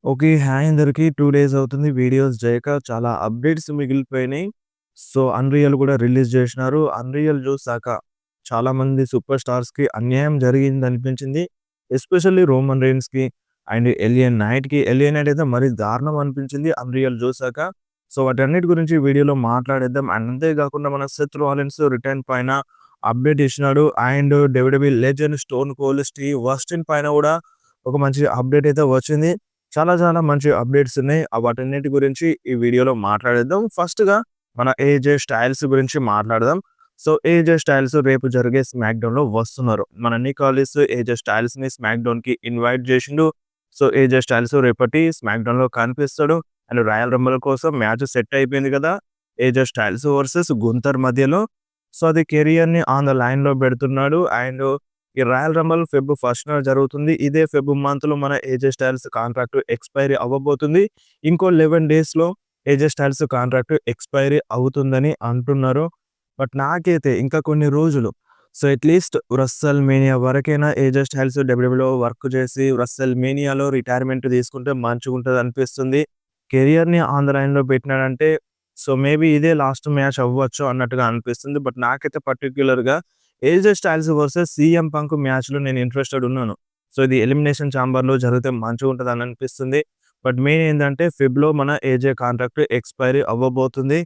Okay. Hi అందరికి. 2 days అవుతుంది videos చేయక. చాలా అప్‌డేట్స్ మిగిలిపోయినాయి. సో, 'అన్‌రియల్' కూడా రిలీజ్ చేసినారు. 'అన్‌రియల్' చూసాక చాలామంది సూపర్ స్టార్స్‌కి అన్యాయం జరిగిందనిపించింది. ఎస్పెషల్లీ 'రోమన్ రైన్స్‌కి' అండ్ 'ఎలియన్ నైట్‌కి'. 'ఎలియన్ నైట్' అయితే మరీ దారుణం అనిపించింది 'అన్‌రియల్' చూసాక. సో, వాటన్నిటి గురించి వీడియోలో మాట్లాడేద్దాం. అండ్ అంతే కాకుండా మన 'సెత్ రాలిన్స్' రిటర్న్ పైన అప్‌డేట్ ఇచ్చినాడు. And WWE legend 'Stone Cold Steve Austin' పైన కూడా ఒక మంచి అప్‌డేట్ అయితే వచ్చింది. చాలా చాలా మంచి అప్‌డేట్స్ ఉన్నాయి. వాటన్నిటి గురించి ఈ వీడియోలో మాట్లాడేద్దాం. ఫస్ట్‌గా మన ఏజే స్టైల్స్ గురించి మాట్లాడదాం. సో, ఏజే స్టైల్స్ రేపు జరిగే స్మాక్‌డౌన్‌లో వస్తున్నారు. మన నిక్ ఏజే స్టైల్స్‌ని స్మాక్‌డౌన్‌కి ఇన్వైట్ చేసిండు. సో, ఏజే స్టైల్స్ రేపటి స్మాక్‌డౌన్‌లో కనిపిస్తాడు. అండ్ రాయల్ రంబుల్ కోసం మ్యాచ్ సెట్ అయిపోయింది కదా! ఏజే స్టైల్స్ వర్సెస్ గుంతర్ మధ్యలో. సో, అది కెరియర్‌ని ఆన్ ద లైన్‌లో పెడుతున్నాడు. అండ్ ఈ రాయల్ రంబుల్ ఫెబ్ 1న జరుగుతుంది. ఇదే ఫెబ్ మంత్‌లో మన ఏజే స్టైల్స్ కాంట్రాక్ట్ ఎక్స్‌పైరీ అవ్వబోతుంది. ఇంకో 11 డేస్‌లో ఏజే స్టైల్స్ కాంట్రాక్ట్ ఎక్స్‌పైరీ అవుతుందని అంటున్నారు. బట్ నాకైతే ఇంకా కొన్ని రోజులు సో, అట్‌లీస్ట్ వ్రెస్సల్ మేనియా వరకైనా ఏజే స్టైల్స్ డబ్ల్యూడబ్ల్యూఈలో వర్క్ చేసి వ్రెస్సల్ మేనియాలో రిటైర్మెంట్ తీసుకుంటే మంచిగుంటదనిపిస్తుంది. కెరియర్‌ని ఆన్ ద లైన్‌లో పెట్టినాడంటే సో, మేబీ ఇదే లాస్ట్ మ్యాచ్ అవ్వచ్చు అన్నట్టుగా అనిపిస్తుంది. బట్ నాకైతే పర్టిక్యులర్‌గా ఏజే స్టైల్స్ వర్సెస్ సీఎం పంక్ మ్యాచ్‌లో నేను ఇంట్రెస్టెడ్ ఉన్నాను. సో, ఇది ఎలిమినేషన్ చాంబర్‌లో జరిగితే మంచిగుంటదని అనిపిస్తుంది. బట్ మెయిన్ ఏందంటే ఫెబ్‌లో మన ఏజే కాంట్రాక్ట్ ఎక్స్‌పైరీ అవ్వబోతుంది.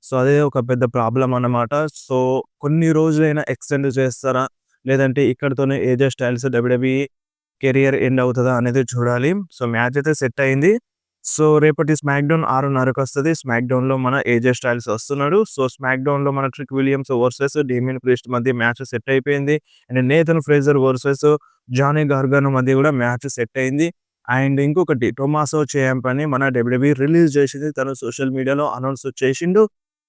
సో, అదే ఒక పెద్ద ప్రాబ్లమ్ అన్నమాట. సో, కొన్ని రోజులైనా ఎక్స్‌టెండ్ చేస్తారా? లేదంటే ఇక్కడితోనే AJ Styles WWE career end అవుతదా అనేది చూడాలి. సో, మ్యాచ్ అయితే సెట్ అయింది. సో, రేపటి స్మాక్‌డౌన్ 6:30కొస్తది. స్మాక్‌డౌన్‌లో మన ఏజే స్టైల్స్ వస్తున్నాడు. సో, స్మాక్‌డౌన్‌లో మన Trick Williams versus Damian Priest మధ్య మ్యాచ్ సెట్ అయిపోయింది. And Nathan Frazer versus Johnny Gargano మధ్య కూడా మ్యాచ్ సెట్ అయింది. అండ్ ఇంకొకటి టొమాసో చియాంప అని మన డబ్ల్యూడబ్ల్యూఈ రిలీజ్ చేసింది. తను సోషల్ మీడియాలో అనౌన్స్ చేసిండు.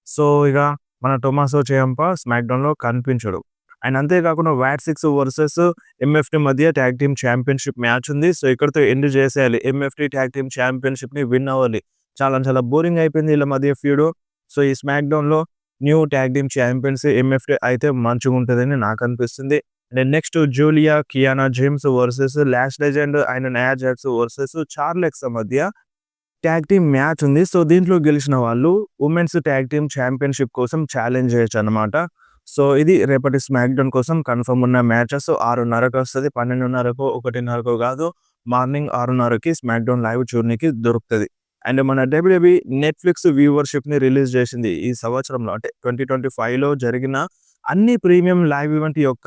సో, ఇగ మన టొమాసో చియాంప స్మాక్‌డౌన్‌లో కనిపించడు. అండ్ అంతే కాకుండా వాట్ 6 వర్సెస్ ఎంఎఫ్‌టీ మధ్య టాగ్ టీమ్ ఛాంపియన్‌షిప్ మ్యాచ్ ఉంది. సో, ఇక్కడితో ఎండ్ చేసేయాలి. ఎంఎఫ్‌టీ టాగ్ టీమ్ ఛాంపియన్‌షిప్‌ని విన్ అవ్వాలి. చాలా చాలా బోరింగ్ అయిపోయింది ఈళ్ళ మధ్య ఫ్యూడ్. సో, ఈ స్మాక్‌డౌన్‌లో new tag team champions MFT అయితే మంచిగుంటదని నాకనిపిస్తుంది. And next Giulia, Kiana James versus Lash Legend and Nia Jax versus Charlexa మధ్య టాగ్ టీమ్ మ్యాచ్ ఉంది. సో, దీంట్లో గెలిచిన వాళ్ళు వుమెన్స్ టాగ్ టీమ్ ఛాంపియన్‌షిప్ కోసం ఛాలెంజ్ చేయొచ్చనమాట. సో, ఇది రేపటి స్మాక్‌డౌన్ కోసం కన్ఫర్మ్ ఉన్న మ్యాచెస్ 6:30కి వస్తది. 12:30కో, 1:30కో కాదు. మార్నింగ్ 6:30కి స్మాక్‌డౌన్ లైవ్ చూడనీకి దొరుకుతది. అండ్ మన డబ్ల్యూడబ్ల్యూఈ నెట్‌ఫ్లిక్స్ వ్యూవర్‌షిప్‌ని రిలీజ్ చేసింది. ఈ సంవత్సరంలో అంటే 2025లో జరిగిన అన్ని ప్రీమియం లైవ్ ఈవెంట్ యొక్క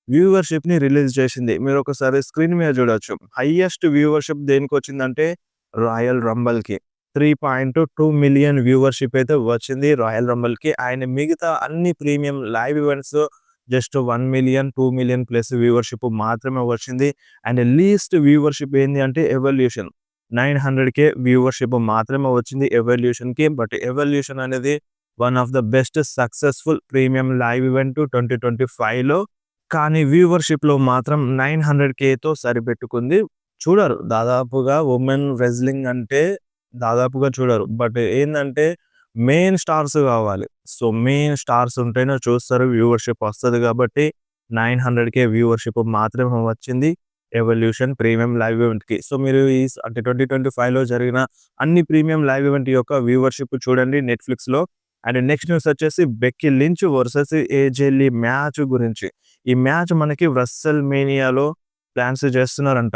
వ్యూవర్‌షిప్‌ని రిలీజ్ చేసింది. మీరొకసారి స్క్రీన్ మీద చూడొచ్చు. హైయెస్ట్ వ్యూవర్‌షిప్ దేనికొచ్చిందంటే రాయల్ రంబల్‌కి. 3.2 మిలియన్ వ్యూవర్‌షిప్ అయితే వచ్చింది రాయల్ రంబల్‌కి. అండ్ మిగతా అన్ని premium live events just 1,000,000, 2,000,000 plus viewership మాత్రమే వచ్చింది. అండ్ లీస్ట్ వ్యూవర్‌షిప్ ఏంది అంటే ఎవల్యూషన్. 900,000 వ్యూవర్‌షిప్ మాత్రమే వచ్చింది ఎవల్యూషన్‌కి. బట్ ఎవల్యూషన్ అనేది one of the best successful premium live event 2025లో. కానీ వ్యూవర్‌షిప్‌లో మాత్రం 900,000తో సరిపెట్టుకుంది. చూడరు. దాదాపుగా వుమెన్ రెజ్లింగ్ అంటే దాదాపుగా చూడరు. బట్ ఏందంటే మెయిన్ స్టార్స్ గావాలి. సో, మెయిన్ స్టార్స్ ఉంటేనే చూస్తారు. వ్యూవర్‌షిప్ వస్తది గాబట్టి 900,000 వ్యూవర్‌షిప్ మాత్రమే వచ్చింది. ఎవల్యూషన్ ప్రీమియం లైవ్ ఈవెంట్‌కి. సో, మీరు అంటే 2025లో జరిగిన అన్ని ప్రీమియం లైవ్ ఈవెంట్ యొక్క వ్యూవర్‌షిప్ చూడండి నెట్‌ఫ్లిక్స్‌లో. అండ్ నెక్స్ట్ న్యూస్ వచ్చేసి బెక్కీ లించ్ వర్సెస్ ఏజే లీ మ్యాచ్ గురించి. ఈ మ్యాచ్ మనకి వ్రెస్సల్ మేనియాలో ప్లాన్స్ చేస్తున్నారంట.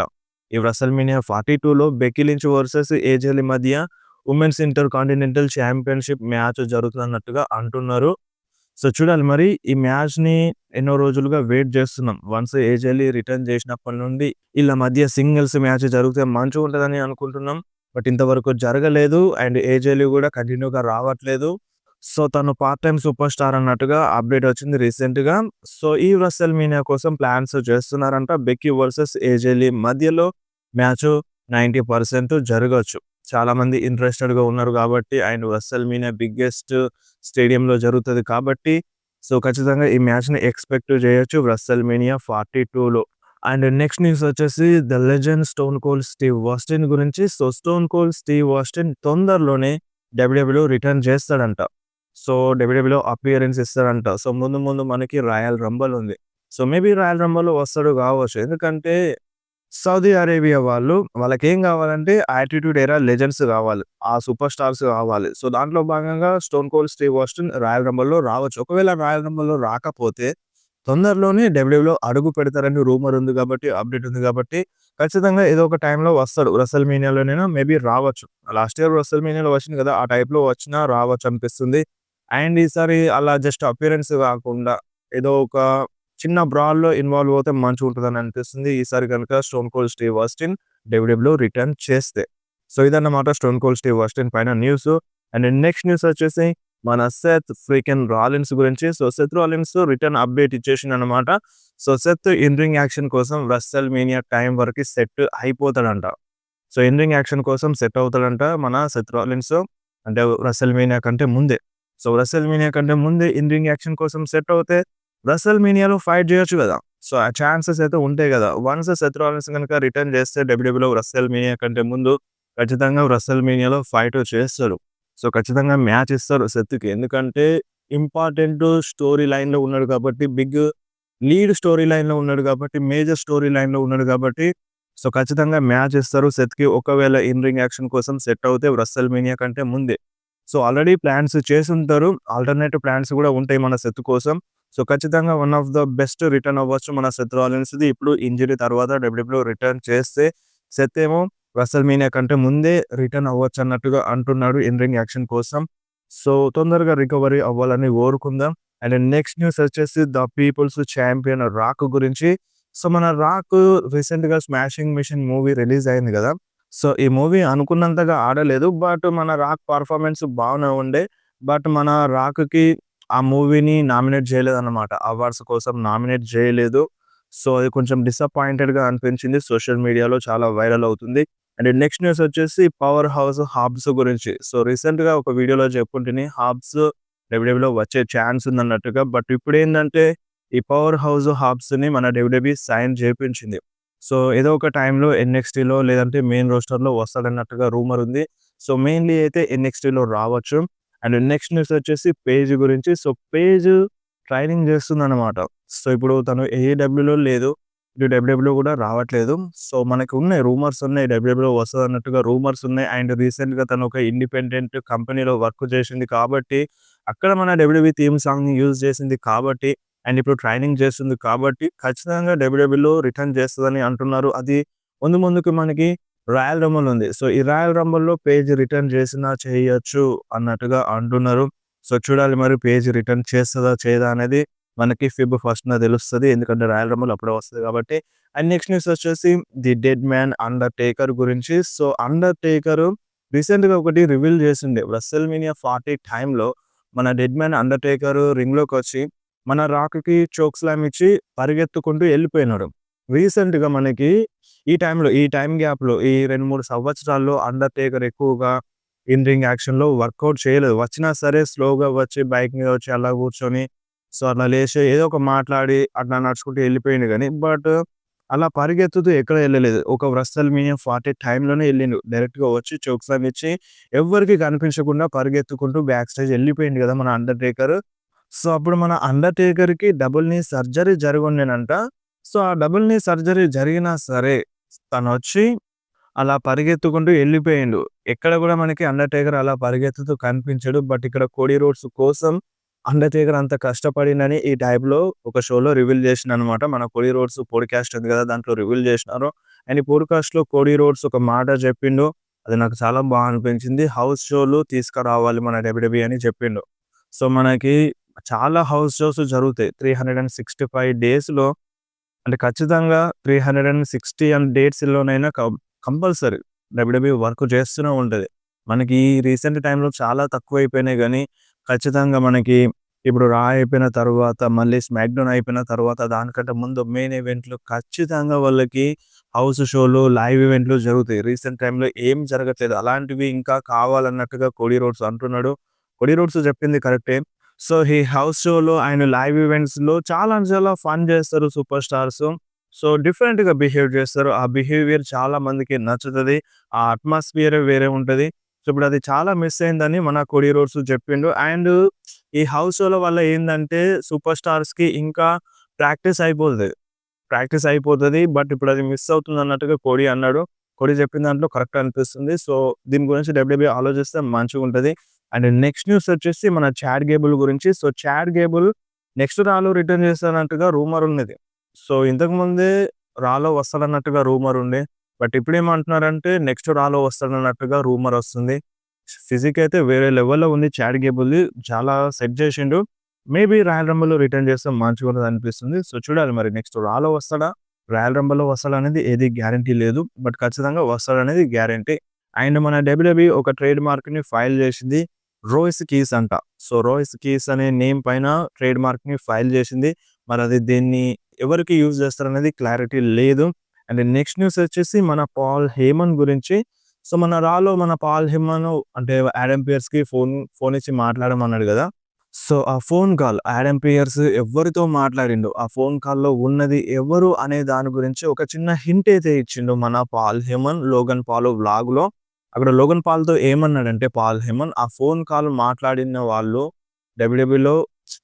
ఈ WrestleMania 42లో Becky Lynch versus AJ Lee మధ్య women's intercontinental championship match జరుగుతున్నట్టుగా అంటున్నారు. సో, చూడాలి మరి ఈ మ్యాచ్‌ని ఎన్నో రోజులుగా వెయిట్ చేస్తున్నాం. వన్స్ ఏజే లీ రిటర్న్ చేసినప్పటి నుండి ఈళ్ళ మధ్య సింగిల్స్ మ్యాచ్ జరిగితే మంచిగుంటదని అనుకుంటున్నాం. బట్ ఇంతవరకు జరగలేదు. అండ్ ఏజే లీ కూడా కంటిన్యూగా రావట్లేదు. సో, తను పార్ట్ టైమ్ సూపర్ స్టార్ అన్నట్టుగా అప్డేట్ వచ్చింది రీసెంట్‌గా. సో, ఈ WrestleMania కోసం ప్లాన్స్ చేస్తున్నారంట. బెక్కీ వర్సెస్ ఏజే లీ మధ్యలో మ్యాచ్ 90% జరగొచ్చు. చాలామంది ఇంట్రెస్టెడ్‌గా ఉన్నారు కాబట్టి అండ్ WrestleMania బిగ్గెస్ట్ స్టేడియంలో జరుగుతది కాబట్టి సో, ఖచ్చితంగా ఈ మ్యాచ్‌ని ఎక్స్‌పెక్ట్ చేయొచ్చు WrestleMania 42లో. అండ్ నెక్స్ట్ న్యూస్ వచ్చేసి the legend Stone Cold Steve Austin గురించి. So, Stone Cold Steve Austin తొందరలోనే డబ్ల్యూడబ్ల్యూఈలో రిటర్న్ చేస్తాడంట. సో, డబ్ల్యూడబ్ల్యూఈలో అపియరెన్స్ ఇస్తాడంట. సో, ముందు ముందు మనకి రాయల్ రంబల్ ఉంది. సో, మేబీ రాయల్ రంబల్‌లో వస్తాడు కావచ్చు. ఎందుకంటే సౌదీ అరేబియా వాళ్ళకేం గావాలంటే 'యాటిట్యూడ్ ఎరా' లెజెండ్స్ గావాలి. ఆ సూపర్ స్టార్స్ గావాలి. సో, దాంట్లో భాగంగా 'Stone Cold Steve Austin' Royal రంబల్‌లో రావచ్చు. ఒకవేళ రాయల్ రంబల్‌లో రాకపోతే తొందరలోనే డబ్ల్యూడబ్ల్యూలో అడుగు పెడతారని రూమర్ ఉంది గాబట్టి, అప్‌డేట్ ఉంది గాబట్టి, ఖచ్చితంగా ఏదో ఒక టైంలో వస్తాడు. రెసల్ మీనియాలోనైనా మేబీ రావచ్చు. లాస్ట్ ఇయర్ రెసల్ మీనియాలో వచ్చింది గదా! ఆ టైప్‌లో వచ్చినా రావచ్చనిపిస్తుంది. అండ్ ఈసారి అలా జస్ట్ అపియరెన్స్ గాకుండా ఏదో ఒక చిన్న బ్రాల్‌లో ఇన్వాల్వ్ అవుతే మంచిగుంటదని అనిపిస్తుంది. ఈసారి గనుక 'స్టోన్ కోల్డ్ స్టీవ్ ఆస్టిన్' డబ్ల్యూడబ్ల్యూలో రిటర్న్ చేస్తే. సో, ఇదన్నమాట 'స్టోన్ కోల్డ్ స్టీవ్ ఆస్టిన్' పైన న్యూసు. అండ్ నెక్స్ట్ న్యూస్ వచ్చేసి మన 'సెత్ ఫ్రీకెన్ రాలిన్స్' గురించి. So, 'Seth Rollins' return update ఇచ్చేసిండనమాట. So, 'Seth' in ring action కోసం రెసల్ మీనియా టైం వరకి సెట్ అయిపోతాడంట. సో, ఇన్ రింగ్ యాక్షన్ కోసం సెట్ అవుతాడంట మన 'సెత్ రాలిన్స్' అంటే రెసల్ మీనియా కంటే ముందే. సో, రెసల్ మీనియా కంటే ముందే ఇన్ రింగ్ యాక్షన్ కోసం సెట్ అవుతే రెసల్ మీనియాలో ఫైట్ జేయొచ్చు గదా! సో, ఆ ఛాన్సెస్ అయితే ఉంటాయి గదా! వన్స్ 'సెత్ రాలిన్స్' గనుక రిటర్న్ చేస్తే డబ్ల్యూడబ్ల్యూలో రెసల్ మీనియా కంటే ముందు ఖచ్చితంగా రెసల్ మీనియాలో ఫైట్ చేస్తాడు. సో, ఖచ్చితంగా మ్యాచ్ ఇస్తారు 'సెత్‌కి'. ఎందుకంటే ఇంపార్టెంట్ స్టోరీ లైన్‌లో ఉన్నాడు కాబట్టి, బిగ్ లీడ్ స్టోరీ లైన్‌లో ఉన్నాడు కాబట్టి, మేజర్ స్టోరీ లైన్‌లో ఉన్నాడు కాబట్టి, సో, ఖచ్చితంగా మ్యాచ్ ఇస్తారు 'సెత్‌కి'. ఒకవేళ ఇన్ రింగ్ యాక్షన్ కోసం సెట్ అవుతే రెసల్ మీనియా కంటే ముందే. సో, ఆల్రెడీ ప్లాన్స్ చేసుంటారు. ఆల్టర్‌నేటివ్ ప్లాన్స్ గూడా ఉంటాయి మన 'సెత్' కోసం. సో, ఖచ్చితంగా one of the best return అవ్వచ్చు మన 'సెత్ రాలిన్స్‌ది'. ఇప్పుడు ఇంజ్యూరీ తర్వాత డబ్ల్యూడబ్ల్యూలో రిటర్న్ చేస్తే 'సెత్' ఏమో రెసల్ మీనియా కంటే ముందే రిటర్న్ అవ్వచ్చన్నట్టుగా అంటున్నాడు ఇన్ రింగ్ యాక్షన్ కోసం. సో, తొందరగా రికవరీ అవ్వాలని కోరుకుందాం. అండ్ నెక్స్ట్ న్యూస్ వచ్చేసి 'ద పీపుల్స్ ఛాంపియన్' 'రాక్' గురించి. సో, మన 'రాక్' రీసెంట్‌గా 'స్మాషింగ్ మిషన్' మూవీ రిలీజ్ అయింది గదా! సో, ఈ మూవీ అనుకున్నంతగా ఆడలేదు. బట్ మన 'రాక్' పర్ఫార్మెన్స్ బాగానే ఉండే. బట్ మన 'రాక్‌కి' ఆ మూవీని నామినేట్ జేయలేదన్నమాట. అవార్డ్స్ కోసం నామినేట్ జేయలేదు. సో, అది కొంచెం డిసప్పాయింటెడ్‌గా అనిపించింది. సోషల్ మీడియాలో చాలా వైరల్ అవుతుంది. అండ్ నెక్స్ట్ న్యూస్ వచ్చేసి 'పవర్ హౌస్ హాబ్స్' గురించి. సో, రీసెంట్‌గా ఒక వీడియోలో చెప్పుంటిని హాబ్స్ డబ్ల్యూడబ్ల్యూలో వచ్చే ఛాన్స్ ఉందన్నట్టుగా. బట్ ఇప్పుడేందంటే ఈ 'పవర్ హౌస్ హాబ్స్‌ని' మన డబ్ల్యూడబ్ల్యూఈ సైన్ చేపించింది. సో, ఏదో ఒక టైంలో ఎన్ఎక్స్‌టీలో లేదంటే మెయిన్ రోస్టర్‌లో వస్తాడన్నట్టుగా రూమర్ ఉంది. సో, మెయిన్‌లీ అయితే ఎన్ఎక్స్‌టీలో రావచ్చు. అండ్ నెక్స్ట్ న్యూస్ వచ్చేసి 'పేజ్' గురించి. సో, 'పేజ్' ట్రైనింగ్ చేస్తుందన్నమాట. సో, ఇప్పుడు తను ఏఈడబ్ల్యూలో లేదు. ఇటు డబ్ల్యూడబ్ల్యూలో కూడా రావట్లేదు. సో, మనకు ఉన్నాయి రూమర్స్ ఉన్నాయి. డబ్ల్యూడబ్ల్యూలో వస్తదన్నట్టుగా రూమర్స్ ఉన్నాయి. అండ్ రీసెంట్‌గా తను ఒక ఇండిపెండెంట్ కంపెనీలో వర్క్ చేసింది కాబట్టి, అక్కడ మన డబ్ల్యూడబ్ల్యూఈ థీమ్ సాంగ్‌ని యూజ్ చేసింది కాబట్టి, అండ్ ఇప్పుడు ట్రైనింగ్ చేస్తుంది కాబట్టి, ఖచ్చితంగా డబ్ల్యూడబ్ల్యూలో రిటర్న్ చేస్తదని అంటున్నారు. అది ముందు ముందుకు మనకి రాయల్ రంబుల్ ఉంది. సో, ఈ రాయల్ రంబుల్‌లో పేజ్ రిటర్న్ చేసినా చేయొచ్చు అన్నట్టుగా అంటున్నారు. సో, చూడాలి మరి పేజ్ రిటర్న్ చేస్తదా? చేయదా? అనేది మనకి ఫిబ్ ఫస్ట్‌న తెలుస్తది. ఎందుకంటే రాయల్ రంబుల్ అప్పుడే వస్తది కాబట్టి. అండ్ నెక్స్ట్ న్యూస్ వచ్చేసి 'ది డెడ్ మ్యాన్ అండర్‌టేకర్' గురించి. సో, అండర్‌టేకర్ రీసెంట్‌గా ఒకటి రివీల్ చేసిండే. రెసల్‌మేనియా 40 టైమ్‌లో మన డెడ్ మ్యాన్ అండర్‌టేకర్ రింగ్‌లోకొచ్చి మన రాక్‌కి చోక్ స్లామ్ ఇచ్చి పరిగెత్తుకుంటూ ఎళ్ళిపోయినాడు. రీసెంట్‌గా మనకి ఈ టైమ్ గ్యాప్‌లో ఈ 2, 3 సంవత్సరాల్లో అండర్‌టేకర్ ఎక్కువగా ఇన్ రింగ్ యాక్షన్‌లో వర్కౌట్ చేయలేదు. వచ్చినా సరే స్లోగా వచ్చి బైక్ మీద వచ్చి అలా కూర్చొని, సో, అట్లా లేసి ఏదో ఒక మాట్లాడి అట్లా నడుచుకుంటూ ఎళ్ళిపోయిండు గానీ, బట్ అలా పరిగెత్తుతూ ఎక్కడ ఎళ్ళలేదు. ఒక రెసల్‌మేనియా 40 టైమ్‌లోనే ఎళ్ళిండు. డైరెక్ట్‌గా వచ్చి చోక్ స్లామ్ ఇచ్చి ఎవ్వరికీ కనిపించకుండా పరిగెత్తుకుంటూ బ్యాక్ స్టేజ్ ఎళ్ళిపోయిండు గదా! మన అండర్‌టేకర్. సో, అప్పుడు మన అండర్‌టేకర్‌కి డబుల్ నీ సర్జరీ జరిగుండెనంట. సో, ఆ డబుల్ నీ సర్జరీ జరిగినా సరే, తనొచ్చి అలా పరిగెత్తుకుంటూ ఎళ్ళిపోయిండు. ఎక్కడ గూడా మనకి అండర్‌టేకర్ అలా పరిగెత్తుతూ కనిపించడు. బట్ ఇక్కడ కోడీ రోడ్స్ కోసం అండర్‌టేకర్ అంత కష్టపడిండని ఈ టైప్‌లో ఒక షోలో రివీల్ చేసిండనమాట. మన కోడీ రోడ్స్ పోడ్‌కాస్ట్ ఉంది గదా! దాంట్లో రివీల్ చేసినారు. అండ్ ఈ పోడ్‌కాస్ట్‌లో కోడీ రోడ్స్ ఒక మాట చెప్పిండు. అది నాకు చాలా అనిపించింది. హౌస్ షోలు తీసుకురావాలి మన డబ్ల్యూడబ్ల్యూఈ అని చెప్పిండు. సో, మనకి చాలా హౌస్ షోస్ జరుగుతాయి. 365 డేస్‌లో అంటే ఖచ్చితంగా 360 డేట్స్‌లోనైనా కంపల్సరీ డబ్ల్యూడబ్ల్యూఈ వర్క్ చేస్తూనే ఉంటది. మనకి ఈ రీసెంట్ టైమ్‌లో చాలా తక్కువైపోయినాయి గానీ, ఖచ్చితంగా మనకి ఇప్పుడు 'రా' అయిపోయిన తర్వాత, మళ్ళీ 'స్మాక్‌డౌన్' అయిపోయిన తర్వాత, దానికంటే ముందు మెయిన్ ఈవెంట్‌లు ఖచ్చితంగా వాళ్ళకి హౌస్ షోలు, లైవ్ ఈవెంట్‌లు జరుగుతాయి. రీసెంట్ టైమ్‌లో ఏం జరగట్లేదు. అలాంటివి ఇంకా కావాలన్నట్టుగా కోడీ రోడ్స్ అంటున్నాడు. కోడీ రోడ్స్ చెప్పింది కరెక్టే. సో, ఈ హౌస్ షోలో ఆయన లైవ్ ఈవెంట్స్‌లో చాలా చాలా ఫన్ చేస్తారు సూపర్ స్టార్స్. సో, డిఫరెంట్‌గా బిహేవ్ చేస్తారు. ఆ బిహేవియర్ చాలా మందికి నచ్చుతది. ఆ అట్మాస్ఫియరే వేరే ఉంటది. సో, ఇప్పుడది చాలా మిస్ అయిందని మన కోడీ రోడ్స్ చెప్పిండు. అండ్ ఈ హౌస్ షోల వల్ల ఏందంటే సూపర్ స్టార్స్‌కి ఇంకా ప్రాక్టీస్ అయిపోతది. ప్రాక్టీస్ అయిపోతది. బట్ ఇప్పుడది మిస్ అవుతుందన్నట్టుగా కోడి అన్నాడు. కోడి చెప్పిన దాంట్లో కరెక్ట్ అనిపిస్తుంది. సో, దీని గురించి డబ్ల్యూడబ్ల్యూఈ ఆలోచిస్తే మంచిగుంటది. అండ్ నెక్స్ట్ న్యూస్ వచ్చేసి మన చాడ్ గేబుల్ గురించి. సో, చాడ్ గేబుల్ నెక్స్ట్ రాలో రిటర్న్ చేస్తానన్నట్టుగా రూమర్ ఉన్నది. సో, ఇంతకుముందే రాలో వస్తాడన్నట్టుగా రూమర్ ఉండే. బట్ ఇప్పుడేమంటున్నారంటే నెక్స్ట్ రాలో వస్తాడన్నట్టుగా రూమర్ వస్తుంది. ఫిజిక్ అయితే వేరే లెవెల్‌లో ఉంది చాడ్ గేబుల్‌ది. చాలా సెట్ చేసిండు. మేబీ రాయల్ రంబుల్‌లో రిటర్న్ చేస్తే మంచిగుంటదనిపిస్తుంది. సో, చూడాలి మరి నెక్స్ట్ రాలో వస్తాడా? రాయల్ రంబుల్‌లో వస్తాడనేది ఏది గ్యారంటీ లేదు. బట్ ఖచ్చితంగా వస్తాడనేది గ్యారంటీ. అండ్ మన డబ్ల్యూడబ్ల్యూఈ ఒక ట్రేడ్ మార్క్‌ని ఫైల్ చేసింది. రోయిస్ కీస్ అంట. సో, రోయిస్ కీస్ అనే నేమ్ పైన ట్రేడ్ మార్క్‌ని ఫైల్ చేసింది. మరది దీన్ని ఎవరికి యూజ్ చేస్తారనేది క్లారిటీ లేదు. అండ్ నెక్స్ట్ న్యూస్ వచ్చేసి మన పాల్ హేమన్ గురించి. సో, మన రాలో మన పాల్ హేమన్ అంటే ఆడమ్ పియర్స్‌కి ఫోన్ ఇచ్చి మాట్లాడమన్నాడు గదా! సో, ఆ ఫోన్ కాల్ ఆడమ్ పియర్స్ ఎవ్వరితో మాట్లాడిండో, ఆ ఫోన్ కాల్‌లో ఉన్నది ఎవరు అనే దాని గురించి ఒక చిన్న హింట్ అయితే ఇచ్చిండు మన పాల్ హేమన్ లోగన్ పాల్ వ్లాగ్‌లో. అక్కడ లోగన్ పాల్‌తో ఏమన్నాడంటే పాల్ హేమన్ ఆ ఫోన్ కాల్ మాట్లాడిన వాళ్ళు డబ్ల్యూడబ్ల్యూఈలో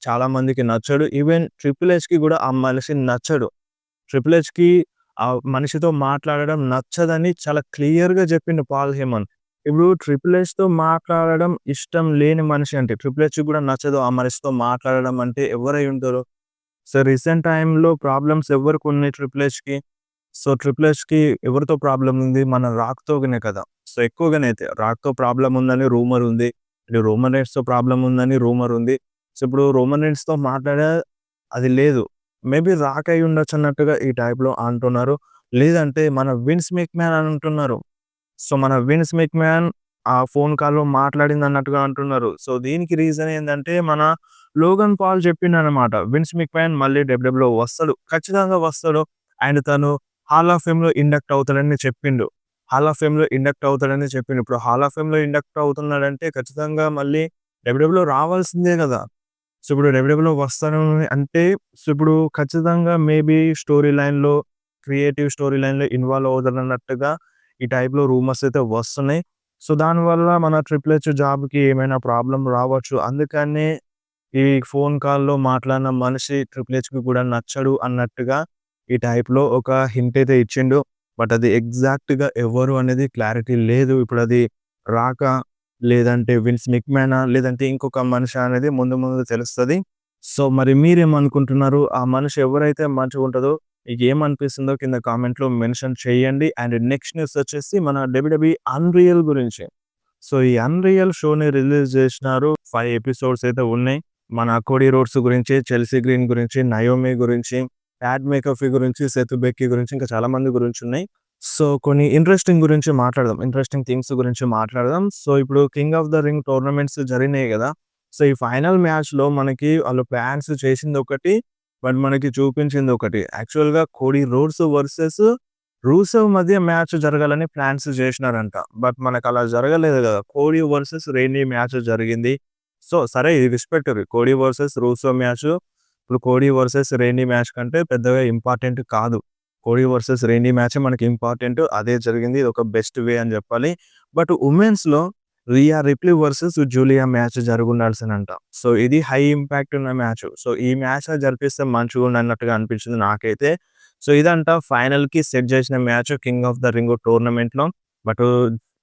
చాలా మందికి నచ్చడు. ఈవెన్ ట్రిపుల్ హెచ్‌కి గూడా ఆ మనిషి నచ్చడు. ట్రిపుల్ హెచ్‌కి ఆ మనిషితో మాట్లాడడం నచ్చదని చాలా క్లియర్‌గా చెప్పిండు పాల్ హేమన్. ఇప్పుడు ట్రిపుల్ హెచ్‌తో మాట్లాడడం ఇష్టం లేని మనిషి అంటే ట్రిపుల్ హెచ్‌కి కూడా నచ్చదు ఆ మనిషితో మాట్లాడడం అంటే ఎవరై ఉంటారు? సో, రీసెంట్ టైమ్‌లో ప్రాబ్లమ్స్ ఎవరికున్నాయి ట్రిపుల్ హెచ్‌కి? సో, ట్రిపుల్ హెచ్‌కి ఎవరితో ప్రాబ్లమ్ ఉంది? మన రాక్‌తోనే కదా! సో, ఎక్కువగానే అయితే రాక్‌తో ప్రాబ్లమ్ ఉందని రూమర్ ఉంది. ఇది రోమన్ రైన్స్‌తో ప్రాబ్లమ్ ఉందని రూమర్ ఉంది. సో, ఇప్పుడు రోమన్ రైన్స్‌తో మాట్లాడా అది లేదు. మేబీ రాక్ అయ్యి ఉండొచ్చు అన్నట్టుగా ఈ టైప్‌లో అంటున్నారు. లేదంటే మన విన్స్ మెక్‌మ్యాన్ అని అంటున్నారు. సో, మన విన్స్ మెక్‌మ్యాన్ ఆ ఫోన్ కాల్‌లో మాట్లాడిందన్నట్టుగా అంటున్నారు. సో, దీనికి రీజన్ ఏందంటే మన లోగన్ పాల్ చెప్పిండనమాట. విన్స్ మెక్‌మ్యాన్ మళ్ళీ డబ్ల్యూడబ్ల్యూలో వస్తాడు. ఖచ్చితంగా వస్తాడు. అండ్ తను హాల్ ఆఫ్ ఫేమ్‌లో ఇండక్ట్ అవుతాడని చెప్పిండు. హాల్ ఆఫ్ ఫేమ్‌లో ఇండక్ట్ అవుతాడని చెప్పిండు. ఇప్పుడు హాల్ ఆఫ్ ఫేమ్‌లో ఇండక్ట్ అవుతున్నాడంటే ఖచ్చితంగా మళ్ళీ డబ్ల్యూడబ్ల్యూలో రావాల్సిందే గదా! సో, ఇప్పుడు డబ్ల్యూడబ్ల్యూలో వస్తాను అంటే సో, ఇప్పుడు ఖచ్చితంగా మేబీ క్రియేటివ్ స్టోరీ లైన్‌లో ఇన్వాల్వ్ అవుతాడన్నట్టుగా ఈ టైప్‌లో రూమర్స్ అయితే వస్తున్నాయి. సో, దానివల్ల మన ట్రిపుల్ హెచ్ జాబ్‌కి ఏమైనా ప్రాబ్లమ్ రావచ్చు. అందుకనే ఈ ఫోన్ కాల్‌లో మాట్లాడిన మనిషి ట్రిపుల్ హెచ్‌కి కూడా నచ్చడు అన్నట్టుగా ఈ టైప్‌లో ఒక హింట్ అయితే ఇచ్చిండు. బట్ అది ఎగ్జాక్ట్‌గా ఎవరు అనేది క్లారిటీ లేదు. ఇప్పుడది రాకా, లేదంటే విన్స్ మెక్‌మ్యానా, లేదంటే ఇంకొక మనిషా అనేది ముందు ముందు తెలుస్తది. సో, మరి మీరేమనుకుంటున్నారు? ఆ మనిషి ఎవరైతే మంచిగుంటదో మీకేమనిపిస్తుందో కింద కామెంట్‌లో మెన్షన్ చేయండి. అండ్ నెక్స్ట్ న్యూస్ వచ్చేసి మన డబ్ల్యూడబ్ల్యూఈ అన్‌రియల్ గురించి. సో, ఈ అన్‌రియల్ షోని రిలీజ్ జేసినారు. 5 ఎపిసోడ్స్ అయితే ఉన్నాయి. మన కోడీ రోడ్స్ గురించి, చెల్సీ గ్రీన్ గురించి, నయోమి గురించి, ప్యాట్ మెకఫీ గురించి, సేతు బెక్కీ గురించి ఇంకా చాలా మంది గురించున్నాయి. సో, కొన్ని ఇంట్రెస్టింగ్ గురించి మాట్లాడదాం. ఇంట్రెస్టింగ్ థింగ్స్ గురించి మాట్లాడదాం. సో, ఇప్పుడు 'king of the ring' tournaments జరిగినాయి గదా! సో, ఈ ఫైనల్ మ్యాచ్‌లో మనకి ఆళ్ళు ప్లాన్స్ చేసిందొకటి, బట్ మనకి చూపించిందొకటి. యాక్చువల్‌గా కోడీ రోడ్స్ వర్సెస్ రూసెవ్ మధ్య మ్యాచ్ జరగాలని ప్లాన్స్ జేసినారంట. బట్ మనకలా జరగలేదు గదా! కోడీ వర్సెస్ రెయినీ మ్యాచ్ జరిగింది. సో, సరే ఇది రెస్పెక్టెడ్. కోడీ వర్సెస్ రూసెవ్ మ్యాచ్ ఇప్పుడు కోడీ వర్సెస్ రెయినీ మ్యాచ్ కంటే పెద్దగా ఇంపార్టెంట్ కాదు. కోడీ వర్సెస్ రెయినీ మ్యాచే మనకి ఇంపార్టెంట్. అదే జరిగింది. ఇదొక బెస్ట్ వే అని జెప్పాలి. బట్ వుమెన్స్‌లో Rhea Ripley versus Giulia match జరుగుండాల్సినంట. సో, ఇది హై ఇంపాక్ట్ ఉన్న మ్యాచ్. సో, ఈ మ్యాచ్ జరిపిస్తే మంచిగుండన్నట్టుగా అనిపించింది నాకైతే. సో, ఇదంట ఫైనల్‌కి సెట్ జేసిన match 'King of the Ring' టోర్నమెంట్‌లో. బట్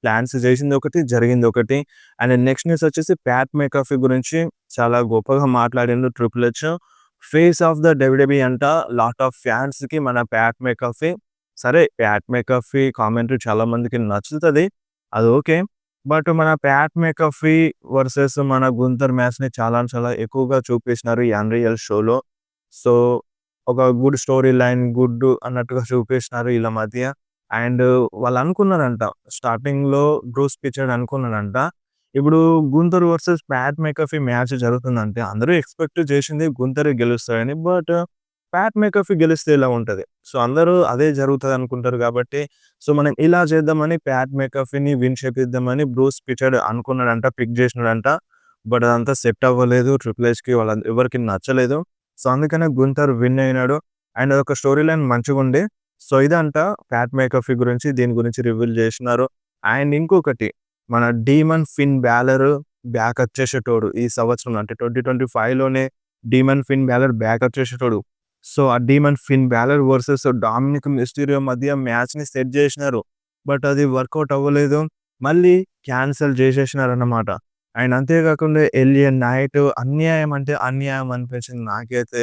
ప్లాన్స్ చేసిందొకటి, జరిగిందొకటి. అండ్ నెక్స్ట్ న్యూస్ వచ్చేసి ప్యాట్ మెకఫీ గురించి చాలా గొప్పగా మాట్లాడిండు Triple H. Face of the WWE అంట. లాట్ ఆఫ్ ఫ్యాన్స్‌కి మన ప్యాట్ మెకఫీ. సరే ప్యాట్ మెకఫీ కామెంటరీ చాలా మందికి నచ్చుతది. అది ఓకే. బట్ మన ప్యాట్ మెకఫీ వర్సెస్ మన గుంతర్ మ్యాచ్‌ని చాలా చాలా ఎక్కువగా చూపించినారు ఈ అన్‌రియల్ షోలో. సో, ఒక గుడ్ స్టోరీ లైన్ అన్నట్టుగా చూపించినారు ఈళ్ళ మధ్య. అండ్ వాళ్ళనుకున్నారంట స్టార్టింగ్‌లో బ్రూస్ పిచర్డ్ అనుకున్నాడంట. ఇప్పుడు గుంతర్ వర్సెస్ ప్యాట్ మెకఫీ మ్యాచ్ జరుగుతుందంటే అందరూ ఎక్స్‌పెక్ట్ చేసింది గుంతరే గెలుస్తాడని. బట్ ప్యాట్ మెకఫీ గెలిస్తే ఎలా ఉంటది? సో, అందరూ అదే జరుగుతదనుకుంటారు కాబట్టి సో, మనం ఇలా చేద్దామని ప్యాట్ మెకఫీని విన్ చేపిద్దామని బ్రూస్ పిచర్డ్ అనుకున్నాడంట. పిక్ చేసినాడంట. బట్ అదంతా సెట్ అవ్వలేదు. ట్రిపుల్ హెచ్‌కి ఎవరికీ నచ్చలేదు. సో, అందుకనే గుంతర్ విన్ అయినాడు. అండ్ అదొక స్టోరీ లైన్ మంచిగుంది. సో, ఇదంట ప్యాట్ మెకఫీ గురించి దీని గురించి రివీల్ చేసినారు. అండ్ ఇంకొకటి మన డీమన్ ఫిన్ బాలర్ బ్యాక్ వచ్చేసేటోడు ఈ సంవత్సరం అంటే 2025లోనే డీమన్ ఫిన్ బాలర్ బ్యాక్ వచ్చేసేటోడు. సో, ఆ demon Finn Balor versus Dominik Mysterio మధ్య మ్యాచ్‌ని సెట్ జేసినారు. బట్ అది వర్కౌట్ అవ్వలేదు. మళ్ళీ క్యాన్సెల్ జేసేసినారన్నమాట. అండ్ అంతే గాకుండా ఎలియన్ నైట్ అన్యాయం అంటే అన్యాయం అనిపించింది నాకైతే.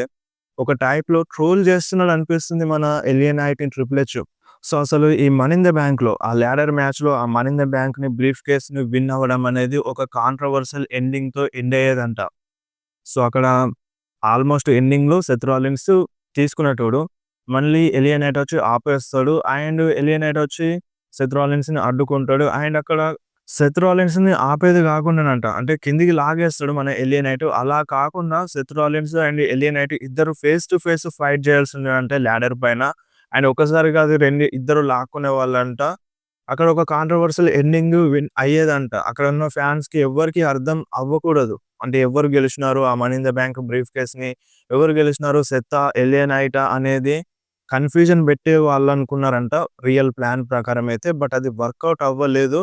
ఒక టైప్‌లో ట్రోల్ జేస్తున్నాడనిపిస్తుంది మన ఎలియన్ నైట్‌ని ట్రిపుల్ హెచ్. సో, అసలు ఈ మనీ ఇన్ ద బ్యాంక్‌లో ఆ ల్యాడర్ మ్యాచ్‌లో ఆ మనీ ఇన్ ద బ్యాంక్‌ని బ్రీఫ్ కేస్‌ని విన్ అవ్వడం అనేది ఒక కాంట్రోవర్షియల్ ఎండింగ్‌తో ఎండ్ అయ్యేదంట. సో, అక్కడ ఆల్మోస్ట్ ఎండింగ్‌లో సెత్ రాలిన్స్ తీసుకునేటోడు. మళ్ళీ ఎలియనైట్ వచ్చి ఆపేస్తాడు. అండ్ ఎలియనైట్ వచ్చి సెత్ రాలిన్స్‌ని అడ్డుకుంటాడు. అండ్ అక్కడ సెత్ రాలిన్స్‌ని ఆపేది కాకుండానంట అంటే కిందికి లాగేస్తాడు మన ఎలియనైట్. అలా కాకుండా సెత్ రాలిన్స్ అండ్ ఎలియనైట్ ఇద్దరు ఫేస్ టు ఫేస్ ఫైట్ చేయాల్సిందంటే ల్యాడర్ పైన. అండ్ ఒక్కసారి కాదు ఇద్దరు లాక్కునే వాళ్ళంట. అక్కడ ఒక కాంట్రోవర్షియల్ ఎండింగ్ అయ్యేదంట. అక్కడున్న ఫ్యాన్స్‌కి ఎవ్వరికీ అర్థం అవ్వకూడదు. అంటే ఎవరు గెలిచినారు ఆ మనీ ఇన్ ద బ్యాంక్ బ్రీఫ్ కేస్‌ని? ఎవరు గెలిచినారు? సెతా? ఎలియనైటా? అనేది కన్‌ఫ్యూజన్ పెట్టే వాళ్ళనుకున్నారంట రియల్ ప్లాన్ ప్రకారం అయితే. బట్ అది వర్కౌట్ అవ్వలేదు.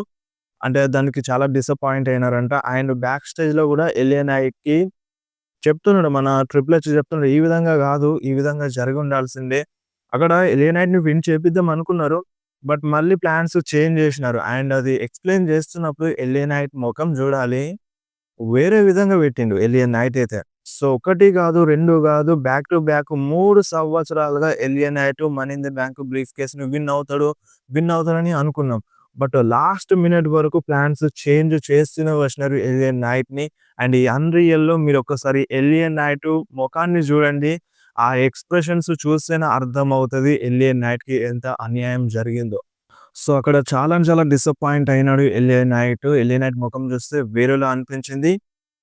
అంటే దానికి చాలా డిసప్పాయింట్ అయినారంట. అండ్ బ్యాక్ స్టేజ్‌లో గూడా ఎలియనైట్‌కి చెప్తున్నాడు మన ట్రిపుల్ హెచ్ చెప్తున్నాడు. ఈ విధంగా గాదు. ఈ విధంగా జరిగుండాల్సిందే. అక్కడ ఎలియనైట్‌ని విన్ చేపిద్దాం అనుకున్నారు. బట్ మళ్ళీ ప్లాన్స్ చేంజ్ జేసినారు. అండ్ అది ఎక్స్‌ప్లెయిన్ చేస్తున్నప్పుడు ఎలియనైట్ మొఖం జూడాలి. వేరే విధంగా పెట్టిండు ఎలియన్ నైట్ అయితే. సో, 1 గాదు, 2 గాదు బ్యాక్ టు బ్యాక్ 3 సంవత్సరాలుగా LA Knight money in the bank బ్రీఫ్ కేస్‌ని విన్ అవుతాడని అనుకున్నాం. బట్ లాస్ట్ మినిట్ వరకు ప్లాన్స్ చేంజ్ చేస్తూనే వచ్చినారు ఎలియన్ నైట్‌ని. అండ్ ఈ అన్‌రియల్‌లో మీరొక్కసారి ఎలియన్ నైట్ మొఖాన్ని జూడండి. ఆ ఎక్స్‌ప్రెషన్స్ చూస్తేనే అర్థమవుతది ఎలియన్ నైట్‌కి ఎంత అన్యాయం జరిగిందో. సో, అక్కడ చాలా చాలా డిసప్పాయింట్ అయినాడు ఎలియనైట్. ఎలియనైట్ మొఖం చూస్తే వేరేలా అనిపించింది.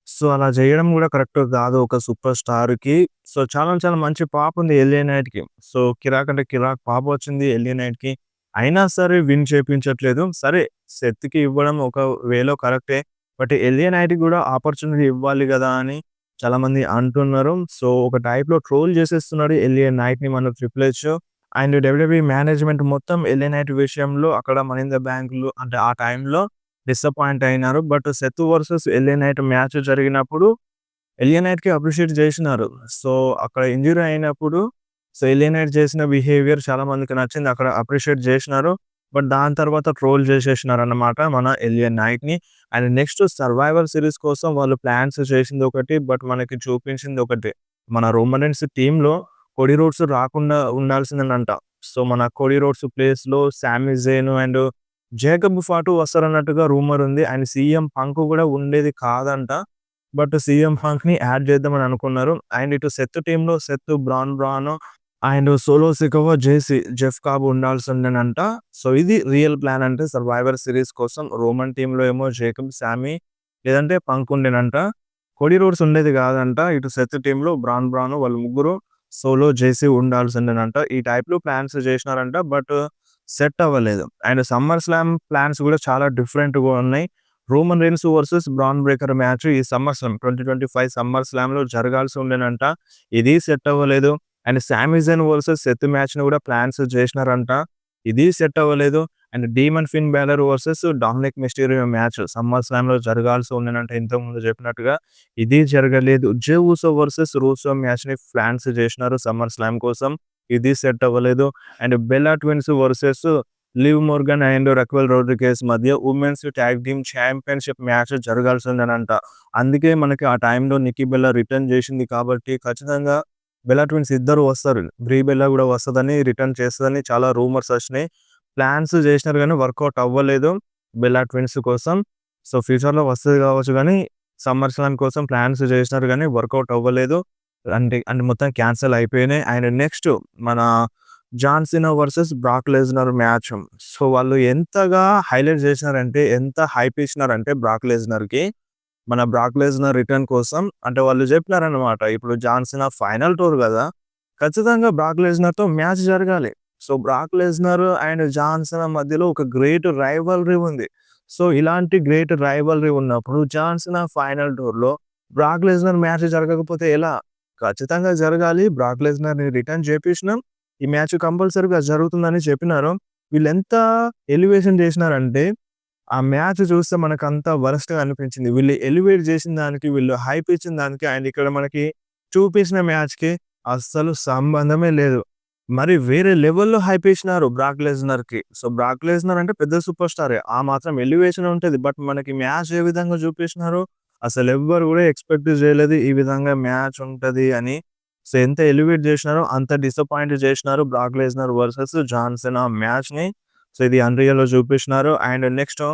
సో, అలా చేయడం గూడా కరెక్ట్ కాదు ఒక సూపర్ స్టార్‌కి. సో, చాలా చాలా మంచి పాపుంది ఎలియనైట్‌కి. సో, కిరాక్ అంటే కిరాక్ పాపొచ్చింది ఎలియనైట్‌కి. అయినా సరే విన్ చేపించట్లేదు. సరే సెత్‌కి ఇవ్వడం ఒక వేలో కరెక్టే. బట్ ఎలియనైట్‌కి గూడా ఆపర్చునిటీ ఇవ్వాలి గదా! అని చాలామంది అంటున్నారు. సో, ఒక టైప్‌లో ట్రోల్ చేసేస్తున్నాడు ఎలియనైట్‌ని మన Triple H. And WWE management మొత్తం ఎలియనైట్ విషయంలో అక్కడ మనీ ఇన్ ద బ్యాంక్‌లో అంటే ఆ టైంలో డిసప్పాయింట్ అయినారు. బట్ సెత్ వర్సెస్ ఎలియనైట్ మ్యాచ్ జరిగినప్పుడు ఎలియనైట్‌కి అప్రిషియేట్ జేసినారు. సో, అక్కడ ఇంజ్యూరీ అయినప్పుడు ఎలియనైట్ చేసిన బిహేవియర్ చాలా మందికి నచ్చింది. అక్కడ అప్రిషియేట్ జేసినారు. బట్ దాని తర్వాత ట్రోల్ చేసేసినారన్నమాట మన ఎలియనైట్‌ని. అండ్ నెక్స్ట్ సర్వైవర్ సీరీస్ కోసం వాళ్ళు ప్లాన్స్ చేసిందొకటి. బట్ మనకి చూపించిందొకటి. మన రోమన్ రీన్స్ టీమ్‌లో కోడీ రోడ్స్ రాకుండా ఉండాల్సిందేనంట. సో, మన కోడీ రోడ్స్ ప్లేస్‌లో Sami Zayn and Jacob Fatu వస్తారన్నట్టుగా రూమర్ ఉంది. అండ్ సీఎం పంక్ గూడా ఉండేది కాదంట. బట్ సీఎం పంక్‌ని యాడ్ చేద్దామని అనుకున్నారు. అండ్ ఇటు సెత్ టీమ్‌లో Seth, Bron and Solo Sikoa, Jeff Cobb ఉండాల్సిందేనంట. సో, ఇది రియల్ ప్లాన్ అంటే సర్వైవర్ సీరీస్ కోసం. రోమన్ టీమ్‌లో ఏమో జేకబ్, సామీ లేదంటే పంక్ ఉండేనంట. కోడీ రోడ్స్ ఉండేది కాదంట. ఇటు సెత్ టీమ్‌లో బ్రాన్ వాళ్ళు ముగ్గురు సోలో, జేసీ ఉండాల్సిందేనంట. ఈ టైప్‌లో ప్లాన్స్ చేసినారంట. బట్ సెట్ అవ్వలేదు. అండ్ సమ్మర్ స్లామ్ ప్లాన్స్ కూడా చాలా డిఫరెంట్‌గా ఉన్నాయి. Roman Reigns versus Bron Breakker match ఈ సమ్మర్ స్లామ్ 2025 సమ్మర్ స్లామ్‌లో జరగాల్సి ఉండేనంట. ఇది సెట్ అవ్వలేదు. అండ్ సామీ జేన్ వర్సెస్ సెత్ మ్యాచ్‌ని కూడా ప్లాన్స్ చేసినారంట. ఇది సెట్ అవ్వలేదు. And Demon Finn Balor versus Dominik Mysterio match సమ్మర్ స్లామ్‌లో జరగాల్సి ఉండేనంట ఇంతకుముందు చెప్పినట్టుగా. ఇది జరగలేదు. జే ఊసో వర్సెస్ రూసో మ్యాచ్‌ని ప్లాన్స్ చేసినారు సమ్మర్ స్లామ్ కోసం. ఇది సెట్ అవ్వలేదు. And Bella Twins versus Liv Morgan and Raquel Rodriguez మధ్య women's tag team championship match జరగాల్సిందేనంట. అందుకే మనకి ఆ టైంలో నిక్కీ బెల్లా రిటర్న్ చేసింది కాబట్టి ఖచ్చితంగా బెల్లా ట్విన్స్ ఇద్దరు వస్తారు. బ్రీ బెల్లా గూడా వస్తదని, రిటర్న్ చేస్తదని చాలా రూమర్స్ వచ్చినాయి. ప్లాన్స్ చేసినారు గానీ వర్కౌట్ అవ్వలేదు బెల్లా ట్విన్స్ కోసం. సో, ఫ్యూచర్‌లో వస్తది కావచ్చు గానీ, సమ్మర్ స్లామ్ కోసం ప్లాన్స్ చేసినారు గానీ వర్కౌట్ అవ్వలేదు. అండ్ మొత్తం క్యాన్సెల్ అయిపోయినాయి. అండ్ నెక్స్ట్ మన John Cena versus Brock Lesnar match. So, వాళ్ళు ఎంతగా హైలైట్ చేసినారంటే, ఎంత హైప్ ఇచ్చినారంటే బ్రాక్ లెస్నర్‌కి. మన బ్రాక్ లెస్నర్ రిటర్న్ కోసం అంటే వాళ్ళు చెప్పినారన్నమాట. ఇప్పుడు జాన్ సీనా ఫైనల్ టూర్ గదా! ఖచ్చితంగా బ్రాక్ లెస్నర్‌తో మ్యాచ్ జరగాలి. So, Brock Lesnar and John Cena మధ్యలో ఒక గ్రేట్ రైవల్రీ ఉంది. సో, ఇలాంటి గ్రేట్ రైవల్రీ ఉన్నప్పుడు జాన్ సీనా ఫైనల్ టూర్‌లో బ్రాక్ లెస్నర్ మ్యాచ్ జరగకపోతే ఎలా? ఖచ్చితంగా జరగాలి. బ్రాక్ లెస్నర్‌ని రిటర్న్ చేపించినాం. ఈ మ్యాచ్ కంపల్సరీగా జరుగుతుందని చెప్పినారు. వీళ్ళెంత ఎలివేషన్ చేసినారంటే, ఆ మ్యాచ్ చూస్తే మనకంతా వరస్ట్‌గా అనిపించింది. వీళ్ళు ఎలివేట్ చేసిన దానికి, వీళ్ళు హైప్ ఇచ్చిన దానికి అండ్ ఇక్కడ మనకి చూపించిన మ్యాచ్‌కి అస్సలు సంబంధమే లేదు. మరి వేరే లెవెల్‌లో హైప్ ఇచ్చినారు 'బ్రాక్ లెస్నర్‌కి.' సో, 'బ్రాక్ లెస్నర్' అంటే పెద్ద సూపర్ స్టారే. ఆ మాత్రం ఎలివేషన్ ఉంటది. బట్ మనకి మ్యాచ్ ఏ విధంగా చూపించినారో అసలెవ్వరు గూడా ఎక్స్‌పెక్ట్ జేయలేదు ఈ విధంగా మ్యాచ్ ఉంటది అని. సో, ఎంత ఎలివేట్ జేసినారో అంత డిసప్పాయింట్ జేసినారు 'Brock Lesnar' versus 'John Cena' మ్యాచ్‌ని. సో, ఇది అన్‌రియల్‌లో చూపించినారు. అండ్ నెక్స్ట్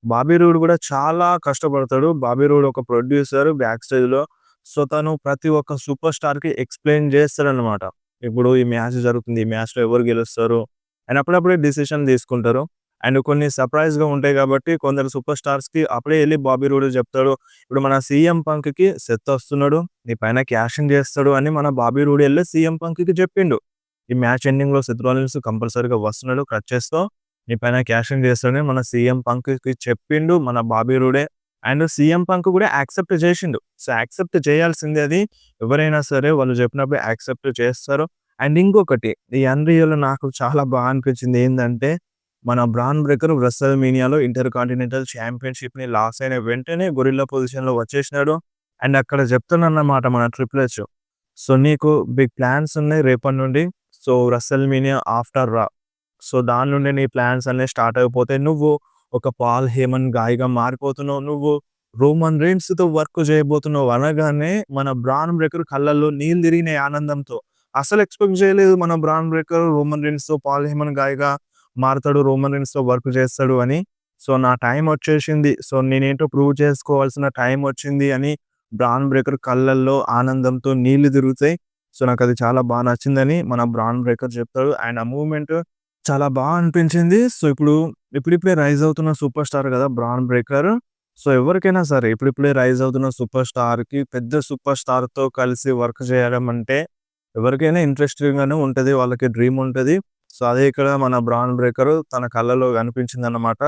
'బాబీ రూడ్' గూడా చాలా కష్టపడతాడు. 'బాబీ రూడ్' ఒక ప్రొడ్యూసర్ బ్యాక్ స్టేజ్‌లో. సో, తను ప్రతి ఒక్క సూపర్ స్టార్‌కి ఎక్స్‌ప్లెయిన్ జేస్తాడనమాట. ఇప్పుడు ఈ మ్యాచ్ జరుగుతుంది. ఈ మ్యాచ్‌లో ఎవరు గెలుస్తారు అని అప్పుడప్పుడే డిసిషన్ తీసుకుంటారు. అండ్ కొన్ని సర్ప్రైజ్‌గా ఉంటాయి కాబట్టి కొందరు సూపర్ స్టార్స్‌కి అప్పుడే ఎళ్లి బాబీ రూడ్ చెప్తాడు. ఇప్పుడు మన సీఎం పంక్‌కి సెత్ వస్తున్నాడు. నీ పైన క్యాషింగ్ చేస్తాడు అని మన బాబీ రూడ్ ఎళ్లి సీఎం పంక్‌కి చెప్పిండు. ఈ మ్యాచ్ ఎండింగ్‌లో సెత్ రాలిన్స్ కంపల్సరీగా వస్తున్నాడు క్రచెస్‌తో. నీ పైన క్యాషింగ్ చేస్తాడని మన సీఎం పంక్‌కి చెప్పిండు మన బాబీ రూడే. అండ్ సీఎం పంక్ కూడా యాక్సెప్ట్ చేసిండు. సో, యాక్సెప్ట్ చేయాల్సిందే అది. ఎవరైనా సరే వాళ్ళు చెప్పినప్పుడు యాక్సెప్ట్ చేస్తారు. అండ్ ఇంకొకటి ఈ అన్‌రియల్ నాకు చాలా అనిపించింది ఏందంటే, మన బ్రాన్ బ్రేకర్ రెసల్‌మేనియాలో ఇంటర్ కాంటినెంటల్ ఛాంపియన్‌షిప్‌ని లాస్ అయిన వెంటనే గొరిల్లా పొజిషన్‌లో వచ్చేసినాడు. అండ్ అక్కడ చెప్తున్నాడన్నమాట మన ట్రిపుల్ హెచ్. సో, నీకు బిగ్ ప్లాన్స్ ఉన్నాయి రేపటి నుండి. సో, రెసల్‌మేనియా ఆఫ్టర్ రా. సో, దాని నుండి నీ ప్లాన్స్ అన్నీ స్టార్ట్ అయిపోతాయి. నువ్వు ఒక పాల్ హేమన్ గాయ్‌గా మారిపోతున్నావు. నువ్వు రోమన్ రీన్స్‌తో వర్క్ చేయబోతున్నావు అనగానే మన బ్రాన్ బ్రేకర్ కళ్ళల్లో నీళ్ళు తిరిగినాయి ఆనందంతో. అసలు ఎక్స్‌పెక్ట్ చేయలేదు మన బ్రాన్ బ్రేకర్ రోమన్ రీన్స్‌తో పాల్ హేమన్ గాయ్‌గా మారతాడు. రోమన్ రీన్స్‌తో వర్క్ చేస్తాడు అని. సో, నా టైం వచ్చేసింది. సో, నేనేంటో ప్రూవ్ చేసుకోవాల్సిన టైం వచ్చింది అని బ్రాన్ బ్రేకర్ కళ్ళల్లో ఆనందంతో నీళ్లు తిరుగుతాయి. సో, నాకది చాలా నచ్చిందని మన బ్రాన్ బ్రేకర్ చెప్తాడు. అండ్ ఆ మూవ్‌మెంట్ చాలా అనిపించింది. సో, ఇప్పుడిప్పుడే రైజ్ అవుతున్న సూపర్ స్టార్ గదా! Bran breaker. సో, ఎవరికైనా సరే ఇప్పుడిప్పుడే రైజ్ అవుతున్న సూపర్ స్టార్‌కి పెద్ద సూపర్ స్టార్‌తో కలిసి వర్క్ చేయడం అంటే ఎవరికైనా ఇంట్రెస్టింగ్‌గానే ఉంటది. వాళ్ళకి డ్రీమ్ ఉంటది. సో, అదే ఇక్కడ మన బ్రాన్ బ్రేకర్ తన కళ్ళలో కనిపించిందన్నమాట.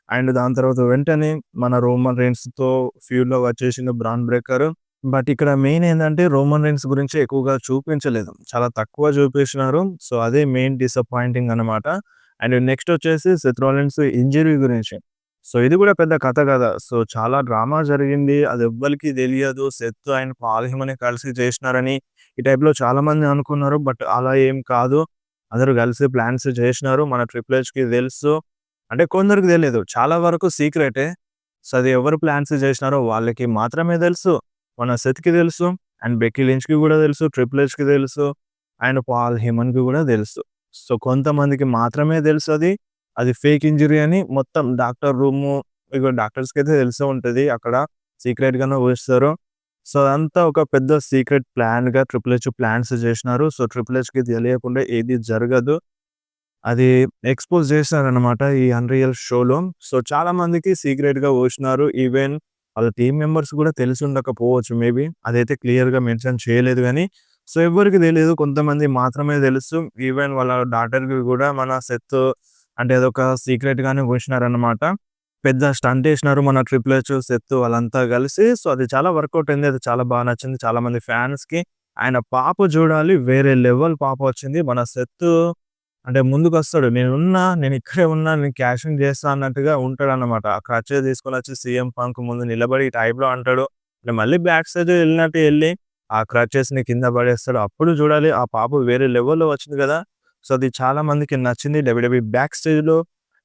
అండ్ దాని తర్వాత వెంటనే మన రోమన్ రీన్స్‌తో ఫ్యూడ్‌లో వచ్చేసిండు బ్రాన్ బ్రేకర్. బట్ ఇక్కడ మెయిన్ ఏందంటే రోమన్ రీన్స్ గురించి ఎక్కువగా చూపించలేదు. చాలా తక్కువ చూపించినారు. సో, అదే మెయిన్ డిసప్పాయింటింగ్ అన్నమాట. అండ్ నెక్స్ట్ వచ్చేసి సెత్ రాలిన్స్ ఇంజ్యూరీ గురించి. సో, ఇది కూడా పెద్ద కథ కాదా. సో, చాలా డ్రామా జరిగింది. అది ఎవ్వరికీ తెలియదు. సెత్ అండ్ పాల్ హేమన్ కలిసి చేసినారని ఈ టైప్‌లో చాలామంది అనుకున్నారు. బట్ అలా ఏం కాదు. అందరూ కలిసి ప్లాన్స్ చేసినారు. మన ట్రిపుల్ హెచ్‌కి తెలుసు. అంటే కొందరికి తెలీదు. చాలా వరకు సీక్రెటే. సో, అది ఎవరు ప్లాన్స్ చేసినారో వాళ్ళకి మాత్రమే తెలుసు. మన సెత్‌కి తెలుసు. అండ్ బెక్కీ లించ్‌కి గూడా తెలుసు. ట్రిపుల్ హెచ్‌కి తెలుసు. అండ్ పాల్ హేమన్‌కి గూడా తెలుసు. సో, కొంతమందికి మాత్రమే తెలుసది. అది ఫేక్ ఇంజ్యూరీ అని మొత్తం డాక్టర్ రూము ఇగో డాక్టర్స్‌కైతే తెలిసే ఉంటది. అక్కడ సీక్రెట్‌గానే ఊహిస్తారు. సో, అదంతా ఒక పెద్ద సీక్రెట్ ప్లాన్‌గా ట్రిపుల్ హెచ్ ప్లాన్స్ చేసినారు. సో, ట్రిపుల్ హెచ్‌కి తెలియకుండా ఏది జరగదు. అది ఎక్స్‌పోజ్ చేశారనమాట ఈ 'అన్‌రియల్' షోలో. సో, చాలా మందికి సీక్రెట్‌గా ఊహించినారు. ఈవెన్ వాళ్ళ టీమ్ మెంబర్స్ కూడా తెలిసుండకపోవచ్చు మేబీ. అదైతే క్లియర్‌గా మెన్షన్ చేయలేదు గానీ, సో, ఎవ్వరికీ తెలీదు. కొంతమంది మాత్రమే తెలుసు. ఈవెన్ వాళ్ళ డాటర్‌కి గూడా మన సెత్ అంటే అదొక సీక్రెట్‌గానే ఊహించినారనమాట. పెద్ద స్టంట్ ఏసినారు మన ట్రిపుల్ హెచ్, సెత్ వాళ్ళంతా కలిసి. సో, అది చాలా వర్కౌట్ అయింది. అది చాలా నచ్చింది చాలా మంది ఫ్యాన్స్‌కి. ఆయన పాప చూడాలి వేరే లెవెల్ పాప వచ్చింది. మన సెత్ అంటే ముందుకొస్తాడు. నేనిక్కడే ఉన్నా, నేను క్యాషింగ్ చేస్తా అన్నట్టుగా ఉంటాడన్నమాట. ఆ క్రచెస్ తీసుకొనొచ్చి సీఎం పంక్ ముందు నిలబడి ఈ టైప్‌లో అంటాడు. మళ్ళీ బ్యాక్ స్టేజ్ ఎళ్ళినట్టు ఎళ్లి ఆ క్రచెస్‌ని కింద పడేస్తాడు. అప్పుడు చూడాలి ఆ పాప వేరే లెవెల్‌లో వచ్చింది కదా! సో, అది చాలా మందికి నచ్చింది. డబ్ల్యూడబ్ల్యూఈ బ్యాక్ స్టేజ్‌లో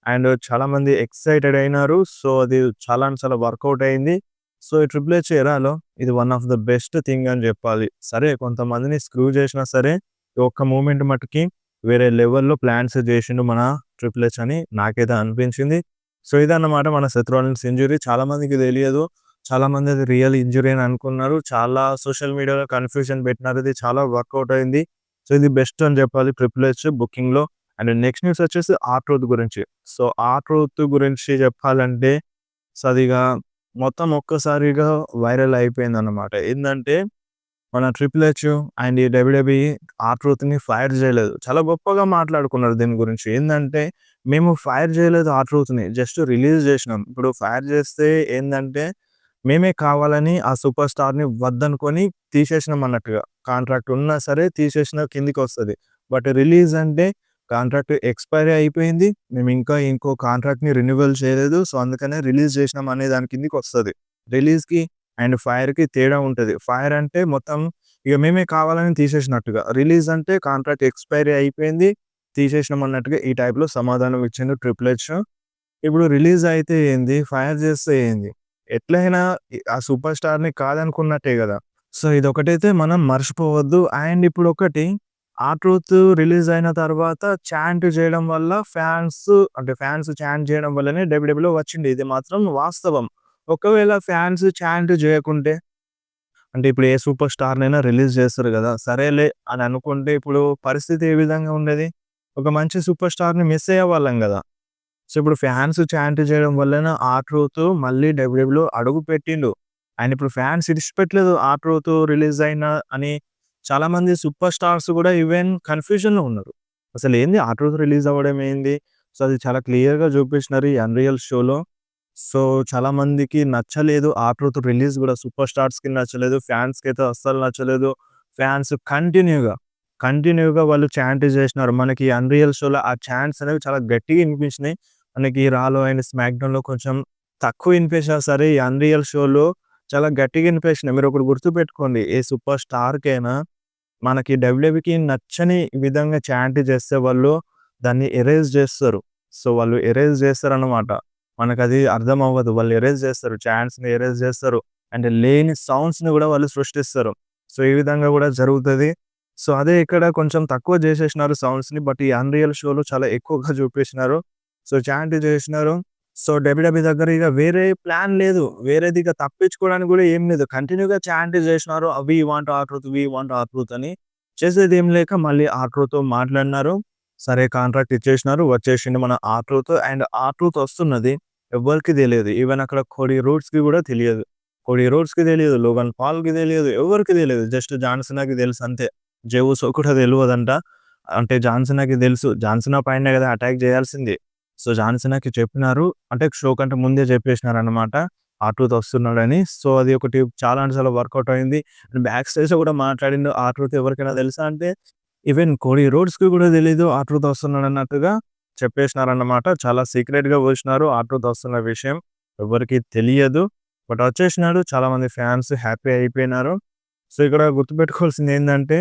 అండ్ చాలా మంది ఎక్సైటెడ్ అయినారు. సో, అది చాలా అంటే చాలా వర్కౌట్ అయింది. సో, ఈ ట్రిపుల్ హెచ్ ఎరాలో ఇది one of the best thing అని చెప్పాలి. సరే కొంతమందిని స్క్రూ చేసినా సరే, ఈ ఒక్క మూవ్‌మెంట్ మట్టుకి వేరే లెవెల్‌లో ప్లాన్స్ జేషిండు మన ట్రిపుల్ హెచ్ అని నాకైతే అనిపించింది. సో, ఇదన్నమాట మన సెత్ రాలిన్స్ ఇంజ్యూరీ. చాలా మందికి తెలియదు. చాలామంది అది రియల్ ఇంజ్యూరీ అని అనుకున్నారు. చాలా సోషల్ మీడియాలో కన్‌ఫ్యూజన్ పెట్టినారు. ఇది చాలా వర్కౌట్ అయింది. సో, ఇది బెస్ట్ అని చెప్పాలి ట్రిపుల్ హెచ్ బుకింగ్‌లో. అండ్ నెక్స్ట్ న్యూస్ వచ్చేసి ఆర్-ట్రూత్ గురించి. సో, ఆర్-ట్రూత్ గురించి చెప్పాలంటే సో, అదిగా మొత్తం ఒక్కసారిగా వైరల్ అయిపోయిందన్నమాట. ఏందంటే మన 'ట్రిపుల్ హెచ్' అండ్ ఈ డబ్ల్యూడబ్ల్యూఈ ఆర్-ట్రూత్‌ని ఫైర్ చేయలేదు. చాలా గొప్పగా మాట్లాడుకున్నారు దీని గురించి. ఏందంటే, మేము ఫైర్ చేయలేదు ఆర్-ట్రూత్‌ని. జస్ట్ రిలీజ్ చేసినాం. ఇప్పుడు ఫైర్ చేస్తే ఏందంటే, మేమే కావాలని ఆ సూపర్ స్టార్‌ని వద్దనుకొని తీసేసినాం అన్నట్టుగా. కాంట్రాక్ట్ ఉన్నా సరే తీసేసినా కిందికొస్తది. బట్ రిలీజ్ అంటే కాంట్రాక్ట్ ఎక్స్‌పైరీ అయిపోయింది. మేమింకా ఇంకో కాంట్రాక్ట్‌ని రెన్యువల్ చేయలేదు. సో, అందుకనే రిలీజ్ చేసినాం అనే దాని కిందికొస్తది. రిలీజ్‌కి అండ్ ఫైర్‌కి తేడా ఉంటది. ఫైర్ అంటే మొత్తం ఇక మేమే కావాలని తీసేసినట్టుగా. రిలీజ్ అంటే కాంట్రాక్ట్ ఎక్స్‌పైరీ అయిపోయింది. తీసేసినాం అన్నట్టుగా ఈ టైప్‌లో సమాధానం ఇచ్చిండు 'ట్రిపుల్ హెచ్'. ఇప్పుడు రిలీజ్ అయితే ఏంది? ఫైర్ చేస్తే ఏంది? ఎట్లైనా ఆ సూపర్ స్టార్‌ని కాదనుకున్నట్టే గదా! సో, ఇదొకటైతే మనం మర్చిపోవద్దు. అండ్ ఇప్పుడొకటి 'ఆ ట్రూత్' రిలీజ్ అయిన తర్వాత చాంట్ చేయడం వల్ల ఫ్యాన్స్ చాంట్ చేయడం వల్లనే డబ్ల్యూడబ్ల్యూలో వచ్చింది. ఇది మాత్రం వాస్తవం. ఒకవేళ ఫ్యాన్స్ చాంట్ చేయకుంటే అంటే ఇప్పుడు ఏ సూపర్ స్టార్‌నైనా రిలీజ్ చేస్తారు గదా! సరేలే అని అనుకుంటే ఇప్పుడు పరిస్థితి ఏ విధంగా ఉండేది? ఒక మంచి సూపర్ స్టార్‌ని మిస్ అయ్యేవాళ్ళం గదా! సో, ఇప్పుడు ఫ్యాన్స్ చాంట్ చేయడం వల్లనే 'ఆ ట్రూత్' మళ్ళీ డబ్ల్యూడబ్ల్యూలో అడుగుపెట్టిండు. అండ్ ఇప్పుడు ఫ్యాన్స్ ఇడిచిపెట్టలేదు 'ఆ ట్రూత్' రిలీజ్ అయినా అని చాలామంది సూపర్ స్టార్స్ గూడా ఈవెన్ కన్‌ఫ్యూజన్‌లో ఉన్నారు. అసలేంది 'ఆ ట్రూత్' రిలీజ్ అవ్వడం ఏంది? సో, అది చాలా క్లియర్‌గా చూపించినారు ఈ 'అన్‌రియల్' షోలో. సో, చాలా మందికి నచ్చలేదు 'ఆ ట్రూత్' రిలీజ్ గూడా సూపర్ స్టార్స్‌కి నచ్చలేదు. ఫ్యాన్స్‌కైతే అస్సలు నచ్చలేదు. ఫ్యాన్స్ కంటిన్యూగా వాళ్ళు చాంట్ జేసినారు. మనకి 'అన్‌రియల్' షోలో ఆ చాంట్స్ అనేవి చాలా గట్టిగా ఇనిపించినాయి. మనకి 'రాలో' అండ్ 'స్మాక్‌డౌన్‌లో' కొంచెం తక్కువ ఇనిపించినా సరే, ఈ 'అన్‌రియల్' షోలో చాలా గట్టిగా ఇనిపించినాయి. మీరొకటి గుర్తుపెట్టుకోండి. ఏ సూపర్ స్టార్‌కైనా మనకి డబ్ల్యూడబ్ల్యూకి నచ్చని విధంగా చాంట్ చేస్తే వాళ్ళు దాన్ని ఎరేజ్ జేస్తారు. సో, వాళ్ళు ఎరేజ్ జేస్తారనమాట. మనకది అర్థమవ్వదు. వాళ్ళు ఎరేజ్ జేస్తారు. చాంట్స్‌ని ఎరేజ్ జేస్తారు. అంటే లేని సౌండ్స్‌ని గూడా వాళ్ళు సృష్టిస్తారు. సో, ఈ విధంగా గూడా జరుగుతది. సో, అదే ఇక్కడ కొంచెం తక్కువ జేసేసినారు సౌండ్స్‌ని. బట్ ఈ 'అన్‌రియల్' షోలో చాలా ఎక్కువగా చూపించినారు. సో, చాంట్ జేసినారు. సో, డబ్ల్యూడబ్ల్యూ దగ్గర ఇగ వేరే ప్లాన్ లేదు. వేరేది ఇక తప్పించుకోవడానికి గూడా ఏం లేదు. కంటిన్యూగా చాంట్ జేసినారు. వి వాంట్ ఆ ట్రూత్, వి వాంట్ ఆ ట్రూత్ అని. చేసేదేం లేక మళ్ళీ ఆ ట్రూత్‌తో మాట్లాడినారు. సరే కాంట్రాక్ట్ ఇచ్చేసినారు. వచ్చేసిండు మన ఆ ట్రూత్. అండ్ ఆ ట్రూత్ వస్తున్నది ఎవ్వరికీ తెలీదు. ఈవెన్ అక్కడ కోడీ రోడ్స్‌కి గూడా తెలియదు. కోడీ రోడ్స్‌కి తెలియదు. లోగన్ పాల్‌కి తెలియదు. ఎవరికీ తెలీదు. జస్ట్ జాన్ సీనాకి తెలుసు అంతే. జే ఉసో కూడా తెలవదంట. అంటే జాన్ సీనాకి తెలుసు. జాన్ సీనా పైనే గదా అటాక్ చేయాల్సింది. సో, జాన్ సీనాకి చెప్పినారు. అంటే షో కంటే ముందే చెప్పేసినారనమాట. ఆ ట్రూత్ వస్తున్నాడని. సో, అది ఒకటి చాలా అంటే చాలా వర్కౌట్ అయింది. బ్యాక్ స్టేజ్‌లో కూడా మాట్లాడిండు. ఆ ట్రూత్ ఎవరికైనా తెలుసా అంటే ఈవెన్ కోడీ రోడ్స్‌కి కూడా తెలీదు ఆ ట్రూత్ వస్తున్నాడన్నట్టుగా చెప్పేసినారన్నమాట. చాలా సీక్రెట్‌గా ఉంచినారు ఆ ట్రూత్ వస్తున్న విషయం. ఎవ్వరికీ తెలియదు. బట్ వచ్చేసినాడు. చాలామంది ఫ్యాన్స్ హ్యాపీ అయిపోయినారు. సో, ఇక్కడ గుర్తుపెట్టుకోవాల్సిందేందంటే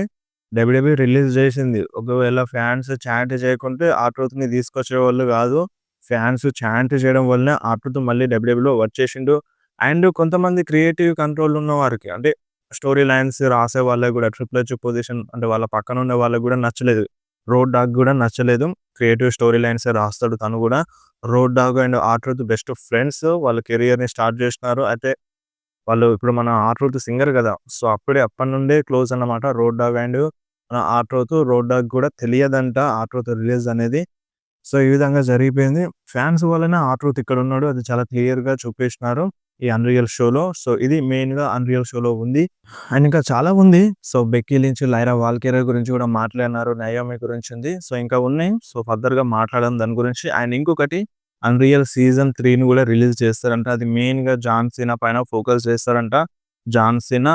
డబ్ల్యూడబ్ల్యూ రిలీజ్ జేసింది. ఒకవేళ ఫ్యాన్స్ చాంట్ చేయకుంటే ఆ ట్రూత్‌ని తీసుకొచ్చేవాళ్ళు గాదు. ఫ్యాన్స్ చాంట్ చేయడం వల్లనే ఆ ట్రూత్ మళ్ళీ డబ్ల్యూడబ్ల్యూలో వచ్చేసిండు. అండ్ కొంతమంది క్రియేటివ్ కంట్రోల్ ఉన్న వారికి అంటే స్టోరీ లైన్స్ రాసే వాళ్ళకి గూడా 'ట్రిపుల్ హెచ్' పొజిషన్ అంటే వాళ్ళ పక్కన ఉండే వాళ్ళకి గూడా నచ్చలేదు. 'రోడ్ డాగ్' గూడా నచ్చలేదు. క్రియేటివ్ స్టోరీ లైన్సే రాస్తాడు తను గూడా. 'రోడ్ డాగ్' అండ్ 'ఆ ట్రూత్' బెస్ట్ ఫ్రెండ్స్. వాళ్ళ కెరియర్‌ని స్టార్ట్ జేసినారు. అయితే వాళ్ళు ఇప్పుడు మన 'ఆ ట్రూత్' సింగర్ గదా! సో, అప్పటినుండే క్లోజ్ అన్నమాట 'రోడ్ డాగ్' అండ్ 'ఆ ట్రూత్'. 'రోడ్ డాగ్' కూడా తెలియదంట 'ఆ ట్రూత్' రిలీజ్ అనేది. సో, ఈ విధంగా జరిగిపోయింది. ఫ్యాన్స్ వల్లనే 'ఆ ట్రూత్' ఇక్కడున్నాడు. అది చాలా క్లియర్‌గా చూపించినారు ఈ 'అన్‌రియల్' షోలో. సో, ఇది మెయిన్‌గా 'అన్‌రియల్' షోలో ఉంది. అండ్ ఇంకా చాలా ఉంది. సో, 'బెక్కీ లించ్', 'లైరా వాల్కియర్' గురించి కూడా మాట్లాడినారు. 'నయోమి' గురించి ఉంది. సో, ఇంకా ఉన్నాయి. సో, ఫర్దర్‌గా మాట్లాడదాం దాని గురించి. అండ్ ఇంకొకటి 'అన్‌రియల్' సీజన్ 3ని కూడా రిలీజ్ చేస్తారంట. అది మెయిన్‌గా జాన్ సీనా పైన ఫోకస్ చేస్తారంట. John Cena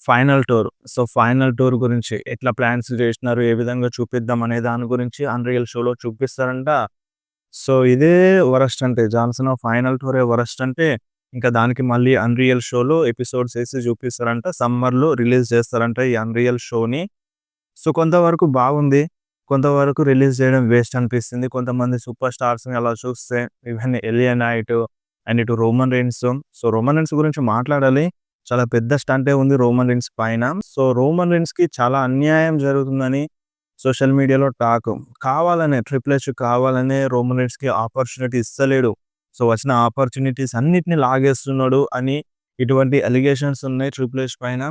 final tour. So, final tour గురించి ఎట్లా ప్లాన్స్ చేసినారు, ఏ విధంగా చూపిద్దాం అనే దాని గురించి 'అన్‌రియల్' షోలో చూపిస్తారంట. సో, ఇదే వరస్ట్ అంటే జాన్సన్ ఫైనల్ టూరే వరస్ట్ అంటే, ఇంకా దానికి మళ్ళీ 'అన్‌రియల్' షోలో ఎపిసోడ్స్ ఏసి చూపిస్తారంట. సమ్మర్‌లో రిలీజ్ చేస్తారంట ఈ 'అన్‌రియల్' షోని. సో, కొంతవరకు బాగుంది. కొంతవరకు రిలీజ్ చేయడం వేస్ట్ అనిపిస్తుంది. కొంతమంది సూపర్ స్టార్స్‌ని అలా చూస్తే ఈవెన్ 'ఎలియా నైట్' అండ్ ఇటు 'Roman Reigns'. So, 'Roman Reigns' గురించి మాట్లాడాలి. చాలా పెద్ద స్టంటే ఉంది 'రోమన్ రీన్స్' పైన. సో, 'రోమన్ రీన్స్‌కి' చాలా అన్యాయం జరుగుతుందని సోషల్ మీడియాలో టాక్. కావాలనే 'ట్రిపుల్ హెచ్' కావాలనే 'రోమన్ రీన్స్‌కి' ఆపర్చునిటీ ఇస్తలేడు. సో, వచ్చిన ఆపర్చునిటీస్ అన్నిటిని లాగేస్తున్నాడు అని ఇటువంటి అలిగేషన్స్ ఉన్నాయి 'ట్రిపుల్ హెచ్' పైన.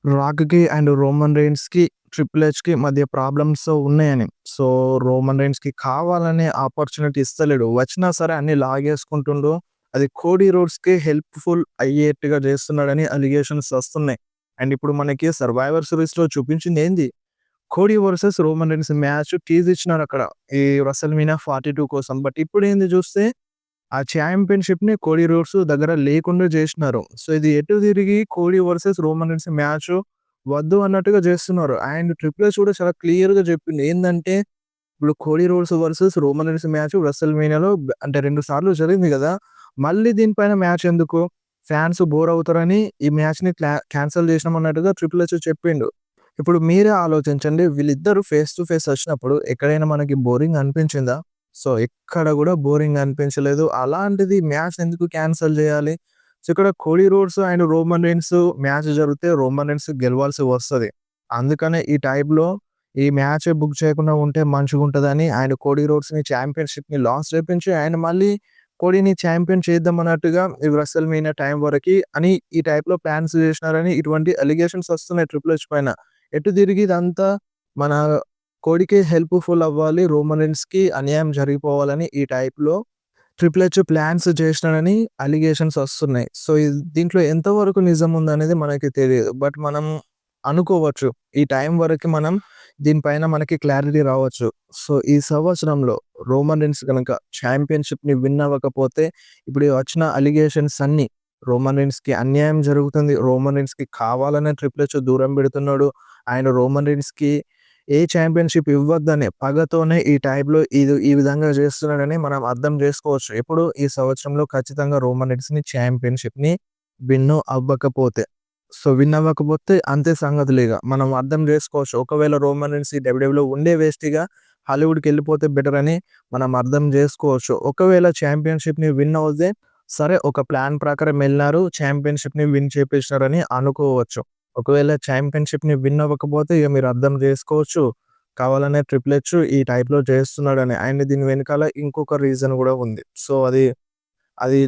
'రాక్‌కి' అండ్ 'రోమన్ రీన్స్‌కి' 'ట్రిపుల్ హెచ్‌కి' మధ్య ప్రాబ్లమ్స్ ఉన్నాయని. సో, 'రోమన్ రీన్స్‌కి' కావాలనే ఆపర్చునిటీ ఇస్తలేడు. వచ్చినా సరే అన్నీ లాగేసుకుంటుండు. అది 'కోడీ రోడ్స్‌కి' హెల్ప్‌ఫుల్ అయ్యేట్టుగా చేస్తున్నాడని అలిగేషన్స్ వస్తున్నాయి. అండ్ ఇప్పుడు మనకి 'సర్వైవర్ సిరీస్‌లో' చూపించిందేంది 'Cody versus Roman Reigns' match tease ఇచ్చినారక్కడ. ఈ 'రెసల్‌మీనియా 42' కోసం. బట్ ఇప్పుడేంది చూస్తే ఆ ఛాంపియన్‌షిప్‌ని 'కోడీ రోడ్స్' దగ్గర లేకుండా జేసినారు. సో, ఇది ఎటు తిరిగి 'Cody versus Roman Reigns' match వద్దు అన్నట్టుగా జేస్తున్నారు. అండ్ 'ట్రిపుల్ హెచ్' కూడా చాలా క్లియర్‌గా చెప్పిండు. ఏందంటే ఇప్పుడు 'Cody Rhodes versus Roman Reigns' match 'రెసల్‌మీనియాలో' అంటే 2 సార్లు జరిగింది గదా! మళ్ళీ దీనిపైన మ్యాచ్ ఎందుకు? ఫ్యాన్స్ బోర్ అవుతారని ఈ మ్యాచ్‌ని క్యాన్సెల్ చేసినాం అన్నట్టుగా ట్రిపుల్ హెచ్ చెప్పిండు. ఇప్పుడు మీరే ఆలోచించండి. వీళ్ళిద్దరూ ఫేస్ టు ఫేస్ వచ్చినప్పుడు ఎక్కడైనా మనకి బోరింగ్ అనిపించిందా? సో, ఎక్కడ గూడా బోరింగ్ అనిపించలేదు. అలాంటిది మ్యాచ్ ఎందుకు క్యాన్సెల్ జేయాలి? సో, ఇక్కడ Cody Rhodes and Roman Reigns match జరిగితే రోమన్ రీన్స్ గెలవాల్సి వస్తది. అందుకనే ఈ టైప్‌లో ఈ మ్యాచ్ బుక్ చేయకుండా ఉంటే మంచిగుంటదని ఆయన కోడీ రోడ్స్‌ని ఛాంపియన్‌షిప్‌ని లాస్ చేపించి ఆయన మళ్ళీ కోడీని ఛాంపియన్ చేద్దాం అన్నట్టుగా ఈ రెసల్‌మేనియా టైం వరకి అని ఈ టైప్‌లో ప్లాన్స్ చేసినారని ఇటువంటి అలిగేషన్స్ వస్తున్నాయి ట్రిపుల్ హెచ్ పైన. ఎటు తిరిగి ఇదంతా మన కోడికే హెల్ప్‌ఫుల్ అవ్వాలి. రోమన్ రీన్స్‌కి అన్యాయం జరిగిపోవాలని ఈ టైప్‌లో ట్రిపుల్ హెచ్ ప్లాన్స్ చేసినాడని అలిగేషన్స్ వస్తున్నాయి. సో, దీంట్లో ఎంతవరకు నిజం ఉందనేది మనకి తెలీదు. బట్ మనం అనుకోవచ్చు. ఈ టైం వరకి మనం దీనిపైన మనకి క్లారిటీ రావచ్చు. సో, ఈ సంవత్సరంలో రోమన్ రీన్స్ గనక ఛాంపియన్‌షిప్‌ని విన్ అవ్వకపోతే ఇప్పుడు వచ్చిన అలిగేషన్స్ అన్నీ రోమన్ రీన్స్‌కి అన్యాయం జరుగుతుంది. రోమన్ రీన్స్‌కి కావాలనే ట్రిపుల్ హెచ్ దూరం పెడుతున్నాడు. ఆయన రోమన్ రీన్స్‌కి ఏ ఛాంపియన్‌షిప్ ఇవ్వద్దనే పగతోనే ఈ టైప్‌లో ఈ విధంగా చేస్తున్నాడని మనం అర్థం చేసుకోవచ్చు. ఎప్పుడు ఈ సంవత్సరంలో ఖచ్చితంగా రోమన్ రీన్స్‌ని ఛాంపియన్‌షిప్‌ని విన్ అవ్వకపోతే. సో, విన్ అవ్వకపోతే అంతే సంగతులిగ. మనం అర్థం చేసుకోవచ్చు. ఒకవేళ రోమన్ రీన్స్ ఈ డబ్ల్యూడబ్ల్యూలో ఉండే వేస్ట్‌గా హాలీవుడ్‌కెళ్ళిపోతే బెటర్ అని మనం అర్థం చేసుకోవచ్చు. ఒకవేళ ఛాంపియన్‌షిప్‌ని విన్ అవుతే సరే ఒక ప్లాన్ ప్రకారం ఎళ్లారు. ఛాంపియన్‌షిప్‌ని విన్ చేపించినారని అనుకోవచ్చు. ఒకవేళ ఛాంపియన్‌షిప్‌ని విన్ అవ్వకపోతే ఇగ మీరు అర్థం చేసుకోవచ్చు. కావాలనే ట్రిపుల్ హెచ్ ఈ టైప్‌లో చేస్తున్నాడని. అండ్ దీని వెనకాల ఇంకొక రీజన్ గూడా ఉంది. సో, అది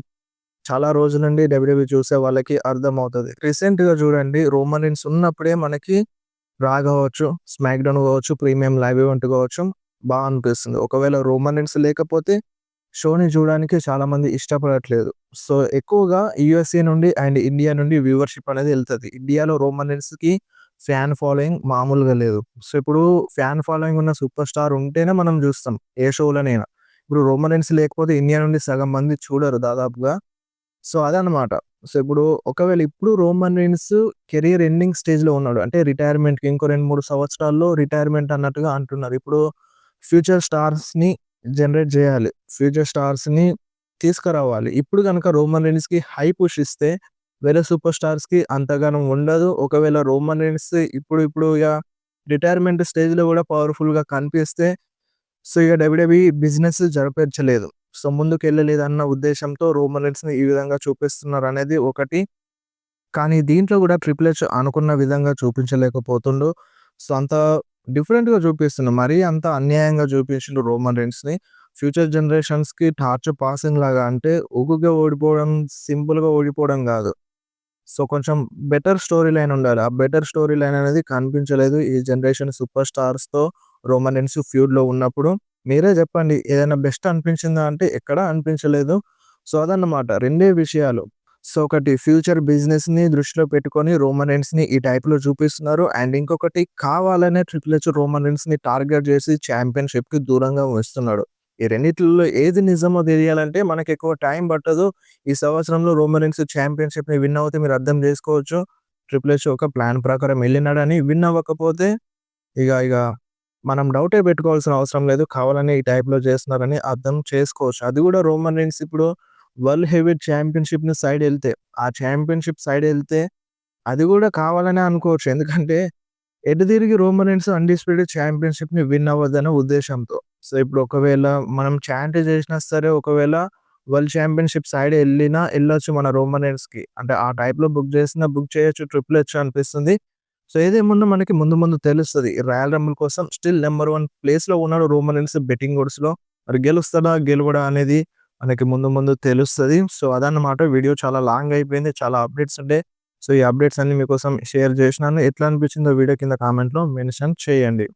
చాలా రోజుల నుండి డబ్ల్యూడబ్ల్యూఈ చూసే వాళ్ళకి అర్థమవుతది. రీసెంట్‌గా చూడండి రోమన్ రీన్స్ ఉన్నప్పుడే మనకి రా గావచ్చు, స్మాక్ డౌన్ గావచ్చు, ప్రీమియం లైవ్ ఈవెంట్ గావచ్చు అనిపిస్తుంది. ఒకవేళ రోమన్ రీన్స్ లేకపోతే షోని చూడడానికి చాలామంది ఇష్టపడట్లేదు. సో, ఎక్కువగా యూఎస్ఏ నుండి అండ్ ఇండియా నుండి వ్యూవర్‌షిప్ అనేది ఎళ్తది. ఇండియాలో రోమన్ రీన్స్‌కి ఫ్యాన్ ఫాలోయింగ్ మామూలుగా లేదు. సో, ఇప్పుడు ఫ్యాన్ ఫాలోయింగ్ ఉన్న సూపర్ స్టార్ ఉంటేనే మనం చూస్తాం ఏ షోలోనైనా. ఇప్పుడు రోమన్ రీన్స్ లేకపోతే ఇండియా నుండి సగం మంది చూడరు దాదాపుగా. సో, అదనమాట. సో, ఒకవేళ ఇప్పుడు రోమన్ రీన్స్ కెరియర్ ఎండింగ్ స్టేజ్‌లో ఉన్నాడు. అంటే రిటైర్మెంట్‌కి ఇంకో 2, 3 సంవత్సరాల్లో రిటైర్మెంట్ అన్నట్టుగా అంటున్నారు. ఇప్పుడు ఫ్యూచర్ స్టార్స్‌ని జనరేట్ జేయాలి. ఫ్యూచర్ స్టార్స్‌ని తీసుకురావాలి. ఇప్పుడు గనక రోమన్ రీన్స్‌కి హై పుష్ ఇస్తే వేరే సూపర్ స్టార్స్‌కి అంతగానం ఉండదు. ఒకవేళ రోమన్ రీన్స్ ఇప్పుడు ఇగ రిటైర్మెంట్ స్టేజ్‌లో గూడా పవర్‌ఫుల్‌గా కనిపిస్తే సో, ఇగ డబ్ల్యూడబ్ల్యూఈ బిజినెస్ జరిపించలేదు. సో, ముందుకెళ్ళలేదన్న ఉద్దేశ్యంతో రోమన్ రీన్స్‌ని ఈ విధంగా చూపిస్తున్నారనేది ఒకటి. కానీ దీంట్లో గూడా ట్రిపుల్ హెచ్ అనుకున్న విధంగా చూపించలేకపోతుండు. సో, అంత డిఫరెంట్‌గా చూపిస్తుండు. మరీ అంత అన్యాయంగా చూపించిండు రోమన్ రీన్స్‌ని. ఫ్యూచర్ జనరేషన్స్‌కి టార్చ్ పాసింగ్ లాగా అంటే ఊకుకే ఓడిపోవడం, సింపుల్‌గా ఓడిపోవడం గాదు. సో, కొంచెం బెటర్ స్టోరీ లైన్ ఉండాలి. ఆ బెటర్ స్టోరీ లైన్ అనేది కనిపించలేదు. ఈ జనరేషన్ సూపర్ స్టార్స్‌తో రోమన్ రీన్స్ ఫ్యూడ్‌లో ఉన్నప్పుడు. మీరే జెప్పండి ఏదైనా బెస్ట్ అనిపించిందా అంటే ఎక్కడా అనిపించలేదు. సో, అదన్నమాట. రెండే విషయాలు. సో, ఒకటి ఫ్యూచర్ బిజినెస్‌ని దృష్టిలో పెట్టుకొని రోమన్ రీన్స్‌ని ఈ టైప్‌లో చూపిస్తున్నారు. అండ్ ఇంకొకటి కావాలనే ట్రిపుల్ హెచ్ రోమన్ రీన్స్‌ని టార్గెట్ చేసి ఛాంపియన్‌షిప్‌కి దూరంగా ఉంచుతున్నాడు. ఈ రెండిట్లో ఏది నిజమో తెలియాలంటే మనకెక్కువ టైం పట్టదు. ఈ సంవత్సరంలో రోమన్ రీన్స్ ఛాంపియన్‌షిప్‌ని విన్ అవుతే మీరు అర్థం చేసుకోవచ్చు. ట్రిపుల్ హెచ్ ఒక ప్లాన్ ప్రకారం ఎళ్ళినాడని. విన్ అవ్వకపోతే ఇగ మనం డౌటే పెట్టుకోవాల్సిన అవసరం లేదు. కావాలని ఈ టైప్‌లో చేస్తున్నారని అర్థం చేసుకోవచ్చు. అది కూడా రోమన్ రీన్స్ ఇప్పుడు వరల్డ్ హెవీవెయిట్ ఛాంపియన్‌షిప్‌ని సైడ్ ఎళ్తే, ఆ ఛాంపియన్‌షిప్ సైడ్ ఎళ్తే అది కూడా కావాలనే అనుకోవచ్చు. ఎందుకంటే ఎటు తిరిగి రోమన్ రీన్స్ అన్‌డిస్ప్యూటెడ్ ఛాంపియన్‌షిప్‌ని విన్ అవ్వద్దనే ఉద్దేశ్యంతో. సో, ఇప్పుడు ఒకవేళ మనం చాంట్ చేసినా సరే ఒకవేళ వరల్డ్ ఛాంపియన్‌షిప్ సైడ్ ఎళ్ళొచ్చు మన రోమన్ రీన్స్‌కి. అంటే ఆ టైప్‌లో బుక్ చేసినా బుక్ చేయొచ్చు ట్రిపుల్ హెచ్ అనిపిస్తుంది. సో, ఏదేమున్నా మనకి ముందు తెలుస్తది. ఈ రాయల్ రంబుల్ కోసం స్టిల్ నంబర్ 1 ప్లేస్‌లో ఉన్నాడు రోమన్ రీన్స్ బెట్టింగ్ ఓడ్స్‌లో. మరి గెలుస్తాడా? గెలవడా? అనేది మనకి ముందు తెలుస్తది. సో, అదన్నమాట. వీడియో చాలా లాంగ్ అయిపోయింది. చాలా అప్డేట్స్ ఉండే. సో, ఈ అప్డేట్స్ అన్నీ మీకోసం షేర్ చేసినాను. ఎట్లా అనిపించిందో వీడియో కింద కామెంట్‌లో మెన్షన్ చేయండి.